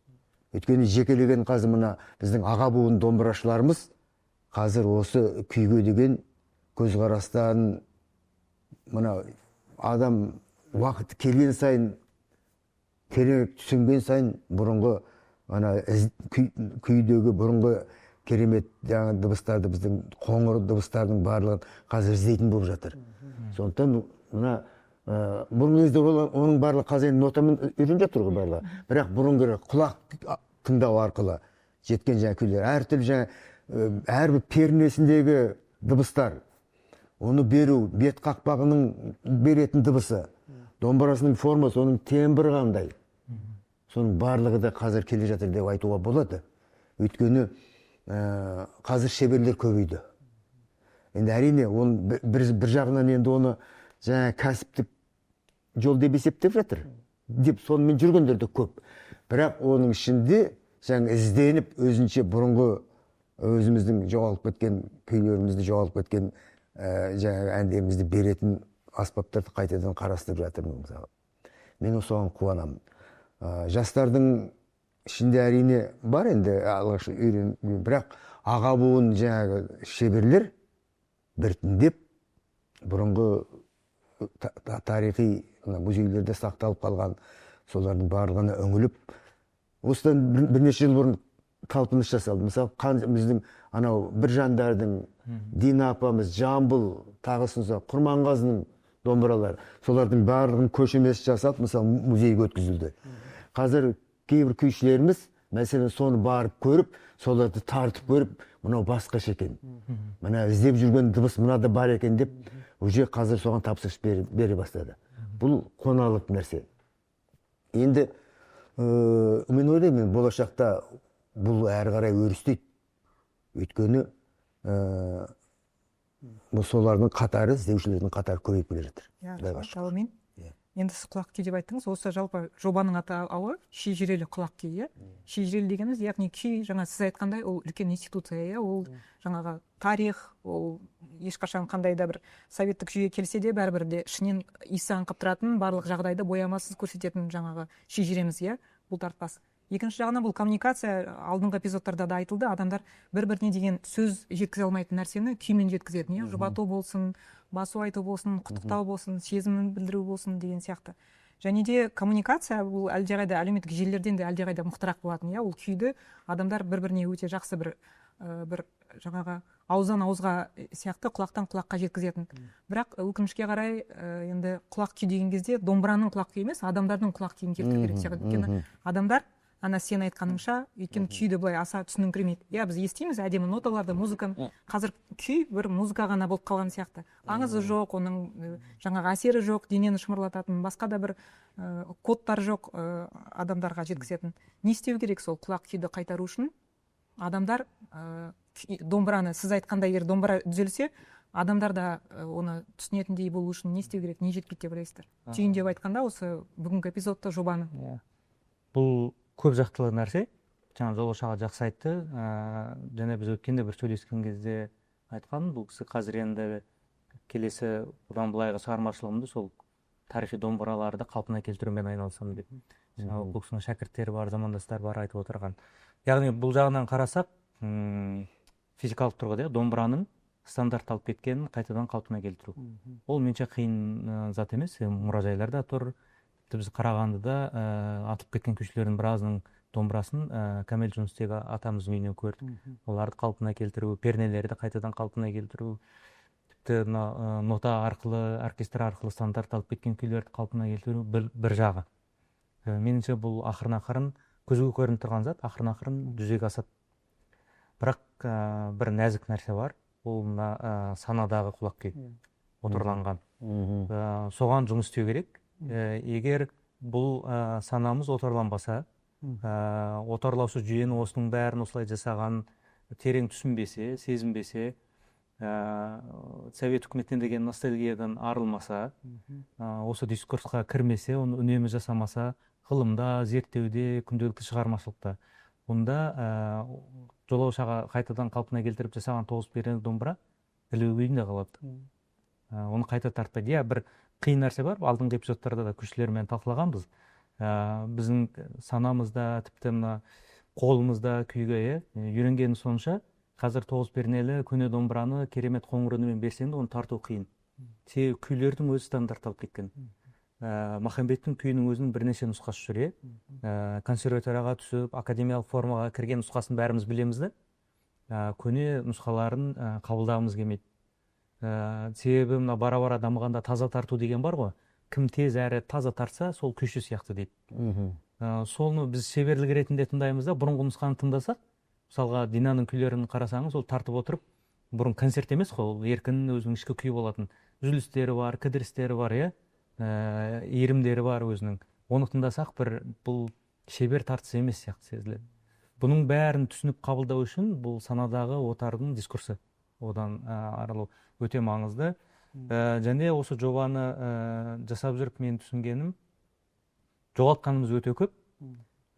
Өйткені жекелеген қазір мына біздің аға буын домбырашыларымыз қазір осы күйге деген көзқарастарын мына адам уақыт келген сайын керек түсінген сайын бұрынғы күйдегі бұрынғы керемет жаңа дыбыстарды, біздің қоңыр дыбыстардың барлығын қазір іздейтін болып жатыр. Сондықтан мына бұрынғы кезде оның барлығы қазір нотамен үйреніп жатыр ғой барлығы. Бірақ бұрынғы құлақ тыңдау арқылы жеткен жаңа күйлер, әртүрлі жаңа әрбір пернесіндегі дыбыстар, оны беру, бет қақпағының беретін дыбысы, домбырасының формасы, оның тембрі қандай. Соның барлығы да қазір келе жатыр деп айтуға болады. Өйткені қазір шеберлер көбейді. Енді әрине, бір жағынан енді оны жаңа кәсіптік жол деп есептеп жатыр. Деп сонымен жүргендер де көп. Бірақ оның ішінде жаңа ізденіп, өзінше бұрынғы өзіміздің жоғалып кеткен күйлерімізді, жоғалып кеткен жаңа әндерімізді беретін аспаптарды қайтадан қарастырып жатырмын. Мен соған қуанамын. Жастардың ішінде әрине бар енді алғаш бірақ аға буын жаңағы шеберлер біртіндеп бұрынғы тарихи музейлерде сақталып қалған солардың барлығына үңіліп осыдан бірнеше жыл бұрын талпыныс жасалды. Мысалы біздің анау Біржандардың, Дина апамыз, Жамбыл, тағысын Құрманғазының домбыралары, солардың барлығын көшірмесі жасалып, мысалы музейге өткізілді. Қазір кейбір күйшілеріміз мәселен соны барып көріп, соларды тартып көріп, мынау басқаша екен. Мына іздеп жүрген дыбыс мынада бар екен деп, уже қазір соған тапсырыс бере бастады. Бұл қоналық нәрсе. Енді мен ойлаймын, болашақта бұл әрі қарай өрістейді. Өйткені солардың қатары, іздеушілердің қатары көбейіп келе жатыр. Шалымен. Енді сіз құлақ күй деп айттыңыз, осы жалпы жобаның атауы шежірелі құлақ күй. Шежірелі дегеніміз, яғни күй, жаңа сіз айтқандай, ол үлкен институция, ол жаңағы тарих, ол ешқашан қандай да бір советтік жүйе келсе де бәрібір де ішінен иісі аңқып тұратын, барлық жағдайды боямасыз көрсететін жаңағы шежіреміз, бұл тартпас. Екінші жағынан бұл коммуникация, алдыңғы эпизодтарда да айтылды, адамдар бір-біріне деген сөз жеткізе алмайтын нәрсені күймен жеткізеді. Жұбату болсын, басу айту болсын, құттықтау болсын, сезімін білдіру болсын деген сияқты. Және де коммуникация бұл әлдеқайда әлеуметтік желілерден де әлдеқайда мықтырақ болатын. Ол күйді адамдар бір-біріне өте жақсы бір жаңағы ауыздан ауызға сияқты құлақтан құлаққа жеткізетін. Бірақ өкінішке қарай енді құлақ күй деген кезде домбыраның құлақ күйі емес, адамдардың құлақ күйін келтіру керек сияқты. Өйткені адамдар ана сен айтқаныңша, өйткені күйді былай аса түсініңкіремейді. Біз естиміз әдемі ноталарды, музыканы. Қазір күй бір музыка ғана болып қалған сияқты. Аңызы жоқ, оның жаңағы әсері жоқ, денені шымырлататын, басқа да бір кодтар жоқ адамдарға жеткізетін. Не істеу керек сол құлақ күйді қайтару үшін? Адамдар домбыраны, сіз айтқандай егер домбыра түзелсе, адамдар да оны түсінетіндей болу үшін не істеу керек, не жетпейді деп ойлайсыздар? Түйіндеп айтқанда осы бүгінгі эпизодта жобаны. Бұл көп жақтылы нәрсе. Жаңа Жолаушаға жақсы айтты. Және біз өткенде бір сөйлескен кезде айтқан, бұл кісі қазір енді келесі бұдан былайғы шығармашылығымды сол тарихи домбыраларды қалпына келтірумен айналысамын деп. Бұл кісінің шәкірттері бар, замандастары бар айтып отырған. Яғни бұл жағынан қарасақ, физикалық тұрғыда домбыраның стандартталып кеткенін қайтадан қалпына келтіру. Ол менше қиын зат емес, мұражайларда тұр. Біз Қарағандыда атып кеткен күйшілердің біразының домбырасын Кәмел Жүністегі атамыздың үйінен көрдік. Оларды қалпына келтіру, пернелерді қайтадан қалпына келтіру, тіпті нота арқылы, оркестр арқылы стандартталып кеткен күйлерді қалпына келтіру бір жағы. Меніңше бұл ақырын көзге көрініп тұрған зат, ақырын жүзеге асады. Бірақ бір нәзік нәрсе бар, ол санадағы құлақ күй отырланған. Соған жұмыс істеу керек. Егер бұл санамыз отарланбаса, отарлаушы жүйені осының бәрін осылай жасаған терең түсінбесе, сезінбесе, совет үкіметінен деген ностальгиядан арылмаса, осы дискурсқа кірмесе, оны үнемі жасамаса, ғылымда, зерттеуде, күнделікті шығармашылықта, онда Жолаушаға қайтадан қалпына келтіріп жасаған 9 пернелі домбыра ілу күйінде қалады. Оны қайта тартпайды. Бір қиын нәрсе бар, алдыңғы эпизодтарда да күшілермен талқылағанбыз. Біздің санамызда, тіпті қолымызда күйге үйренгені сонша, қазір 9 пернелі көне домбыраны керемет қоңыр үнімен берсең де, оны тарту қиын. Күйлердің өзі стандартталып кеткен. Махамбеттің күйінің өзінің бірнеше нұсқасы жүр. Консерваторияға түсіп, академиялық формаға кірген нұсқасын бәріміз білеміз де, көне нұсқаларын қабылдағымыз келмейді. Себебі бара-бара дамығанда таза тарту деген бар ғой. Кім тез әрі таза тартса, сол күйші сияқты дейді. Соны біз шеберлік ретінде тыңдаймыз да, бұрынғы нұсқаны тыңдасақ, мысалға Динаның күйлерін қарасаңыз, ол тартып отырып, бұрын концерт емес қой, ол еркін өзінің ішкі күйі болатын. Үзілістері бар, кідірістері бар, иірімдері бар өзінің. Оны тыңдасақ, бұл шебер тартысы емес сияқты сезіледі. Бұның бәрін түсініп қабылдау үшін бұл санадағы отардың дискурсы. Одан арылу өте маңызды. Және осы жобаны жасап жүріп мен түсінгенім, жоғалтқанымыз өте көп.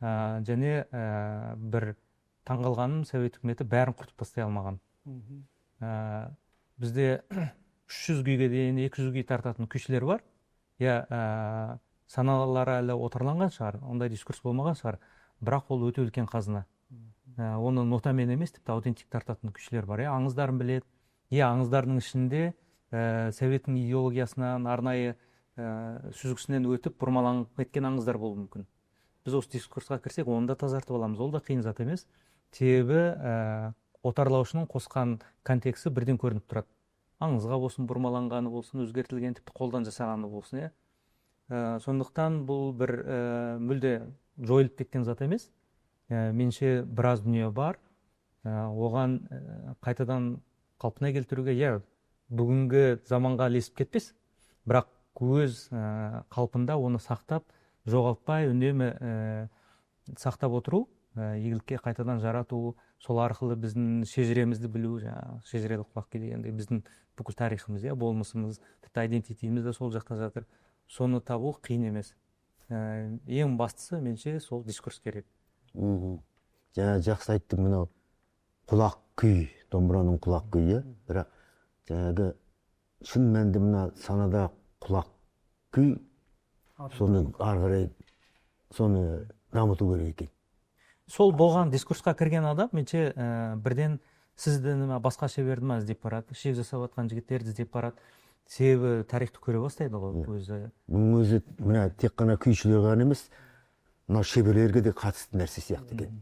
Және бір таңғалғаным, совет үкіметі бәрін құртып тастай алмаған. Бізде 300 күйге дейін 200 күй тартатын күйшілер бар. саналары әлі отарланған шығар, ондай дискурс болмаған шығар, бірақ ол өте үлкен қазына. Оны нотамен емес, тіпті аутентик тартатын күшілер бар. Аңыздарын біледі. Аңыздардың ішінде советтің идеологиясынан, арнайы сүзгісінен өтіп бұрмаланып кеткен аңыздар болуы мүмкін. Біз осы дискурсқа кірсек, оны да тазартып аламыз. Ол да қиын зат емес. Себебі отарлаушының қосқан контексті бірден көрініп тұрады. Аңызға болсын, бұрмаланғаны болсын, өзгертілген, тіпті қолдан жасағаны болсын. Сондықтан бұл бір мүлде жойылып кеткен зат емес. Менше біраз дүние бар. Оған қайтадан қалпына келтіруге, бүгінгі заманға ілесіп кетпес, бірақ өз қалпында оны сақтап, жоғалтпай, үнемі сақтап отыру, игілікке қайтадан жарату, сол арқылы біздің шежіремізді білу, шежірелік құлақ дегенде біздің бүкіл тарихымыз, болмысымыз, тіпті идентитетіміз де сол жақта жатыр. Соны табу қиын емес. Ең бастысы менше сол дискурс керек. Жақсы айттың, мынау құлақ күй, домбыраның құлақ күйі, бірақ жаңағы шын мәнді мына санада құлақ күй, соны ары қарай соны дамыту керек екен. Сол болған дискурсқа кірген адам менше бірден сізді басқа шеберді ма іздеп барады, шек жасап жатқан жігіттерді іздеп барады. Себебі тарихты көре бастайды ғой өзі. Бұның өзі мына тек қана күйшілер ғана емес, мынау шеберлерге де қатысты нәрсе сияқты екен.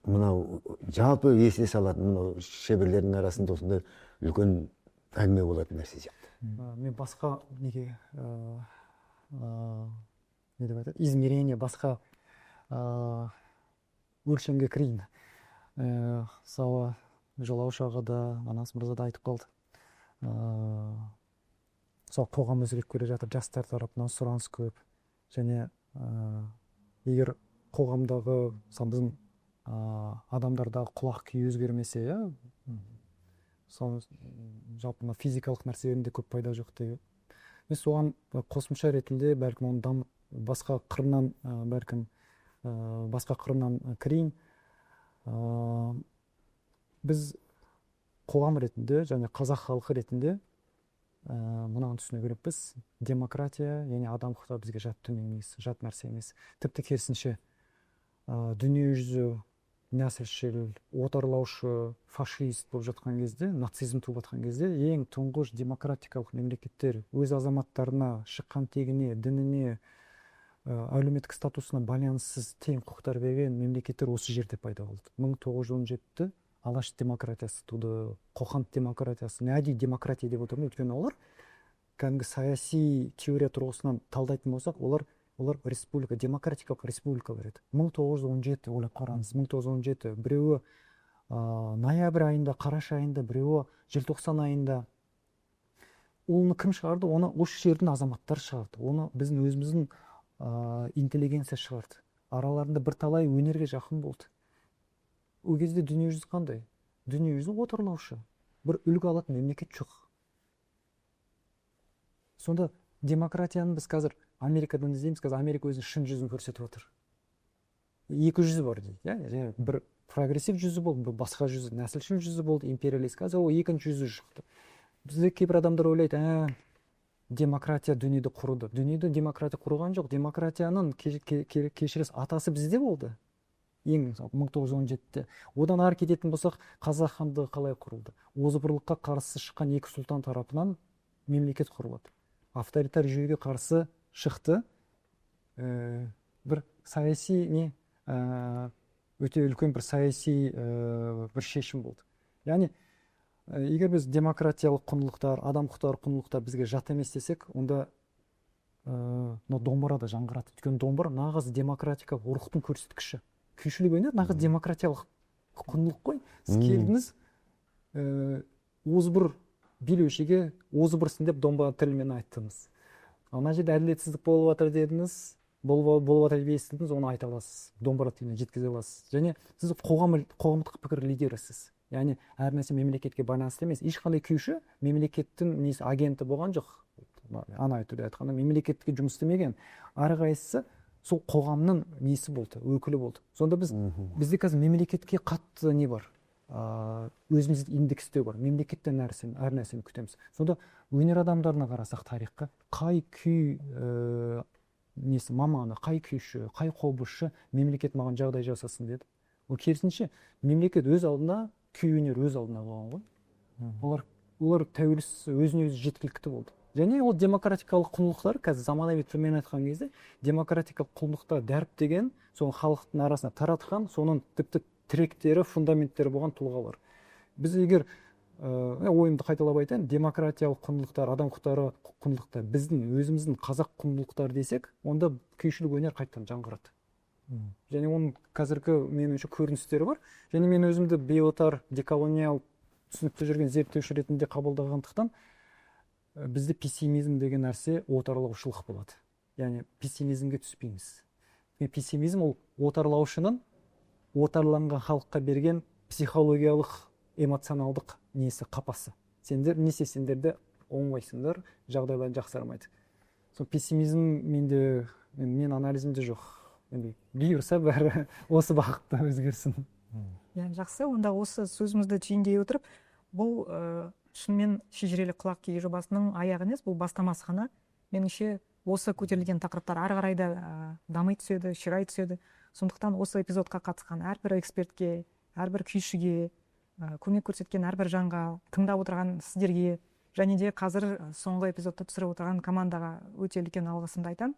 Мынау жалпы есіне салатын, мынау шеберлердің арасында осындай үлкен әңгіме болатын нәрсе сияқты. Мен басқа неге не деп айтады, измерение, басқа өлшемге кірейін. Мысалы, жолаушы ағада, Манас мырза да айтып қалды. Сол қоғам өзгеріп келе жатыр, жастар тарапынан сұраныс көп. Және егер қоғамдағы біздің адамдардағы құлақ күй өзгермесе, жалпы физикалық нәрселерінде көп пайда жоқ дейді. Мен соған қосымша ретінде бәлкім оны басқа қырынан кірейін. Біз қоғам ретінде және қазақ халқы ретінде мынаны түсіну керекпіз. Демократия, яғни адам құқығы бізге жат дүние емес, жат нәрсе емес. Тіпті керісінше дүниежүзі нәсілшіл, отарлаушы, фашист болып жатқан кезде, нацизм туып жатқан кезде, ең тұңғыш демократикалық мемлекеттер өз азаматтарына шыққан тегіне, дініне, әлеуметтік статусына байланыссыз тең құқықтар берген мемлекеттер осы жерде пайда болды. 1917-те алаш демократиясы туды, қоқан демократиясы, нәди демократия деп отырмын, өйткені олар кәдімгі саяси теория тұрғысынан талдайтын болсақ, олар республика, демократикалық республика береді. 1917, ойлап қараңыз, 1917, біреуі ноябрь айында, қараша айында, біреуі желтоқсан айында. Оны кім шығарды? Оны осы жердің азаматтар шығарды. Оны біздің өзіміздің интеллигенция шығарды. Араларында бірталай өнерге жақын болды. Ол кезде дүниежүзі қандай? Дүниежүзі отарлаушы. Бір үлгі алатын мемлекет жоқ. Сонда демократияны біз қазір Америкадан іздейміз, қазір Америка өзінің шын жүзін көрсетіп отыр. Екі жүзі бар дейді. Бір прогрессив жүзі болды, бір басқа жүзі, нәсілшіл жүзі болды, империалист. Қазір ол екінші жүзі шықты. Бізде кейбір адамдар ойлайды, демократия дүниеде құруды. Дүниеде демократия құрған жоқ. Демократияның кешірес атасы бізде болды. Ең 1917-те. Одан ары кететін болсақ, Қазақ хандығы қалай құрылды? Озбырлыққа қарсы шыққан екі сұлтан тарапынан мемлекет құрылды. Авторитар жүйеге қарсы шықты. Бір саяси өте үлкен бір саяси бір шешім болды. Яғни, егер біз демократиялық құндылықтар, адам құқықтары құндылықтар бізге жат емес десек, онда домбыра да жаңғырады. Өйткені домбыра нағыз демократикалық рухтың көрсеткіші. Күйшілік өнер нағыз демократиялық құндылық қой. Сіз келдіңіз, озбыр билеушіге озбырсың деп домбыра тілімен айттыңыз. Ана жерде әділетсіздік болып жатыр дедіңіз, болып жатыр деп естідіңіз, оны айта аласыз, домбыра тілімен жеткізе аласыз. Және сіз қоғамдық пікір лидерісіз. Яғни әр нәрсе мемлекетке байланысты емес. Ешқандай күйші мемлекеттің агенті болған жоқ. Ана түрде айтқанда мемлекетке жұмыс істемеген. Әрқайсысы сол қоғамның несі болды, өкілі болды. Сонда бізде қазір мемлекетке қатты не бар? Өзімізді индекстеу бар. Мемлекеттен әр нәрсені күтеміз. Сонда өнер адамдарына қарасақ тарихқа, қай күй несі маманы, қай күйші, қай қобызшы мемлекет маған жағдай жасасын деді. Ол керісінше мемлекет өз алдына, күй өнер өз алдына қойған ғой. Олар тәуелсіз өзіне өзі жеткілікті болды. Және ол демократикалық құндылықтар, қазір заманауи тілмен айтқан кезде демократикалық құндылықтар дәріптеген, соны халықтың арасына таратқан, соның тіпті тіректері, фундаменттері болған тұлғалар. Біз егер ойымды қайталап айтайын, демократиялық құндылықтар, адам құқықтары құндылықтар біздің өзіміздің қазақ құндылықтары десек, онда күйшілік өнер қайтадан жаңғырады. Және оның қазіргі меніңше көріністері бар. Және мен өзімді бейотар, деколониал түсінікті жүрген зерттеуші ретінде қабылдағандықтан бізде пессимизм деген нәрсе отарлаушылық болады. Яғни пессимизмге түспейміз. Пессимизм ол отарлаушының отарланған халыққа берген психологиялық, эмоционалдық несі қапасы. Сендер не сендерде оңбайсыңдар, жағдайлар жақсармайды. Сол пессимизм менде, мен анализімде жоқ. Бұйырса бәрі осы бағытта өзгерсін. Жақсы, онда осы сөзімізді түйіндей отырып, бұл шынымен шежірелі құлақ күй жобасының аяғы емес, бұл бастамасы ғана. Меніңше осы көтерілген тақырыптар ары қарай да дами түседі, ширай түседі. Сондықтан осы эпизодқа қатысқан әрбір экспертке, әрбір күйшіге, көмек көрсеткен әрбір жанға, тыңдап отырған сіздерге, және де қазір соңғы эпизодты түсіріп отырған командаға өте үлкен алғысымды айтамын.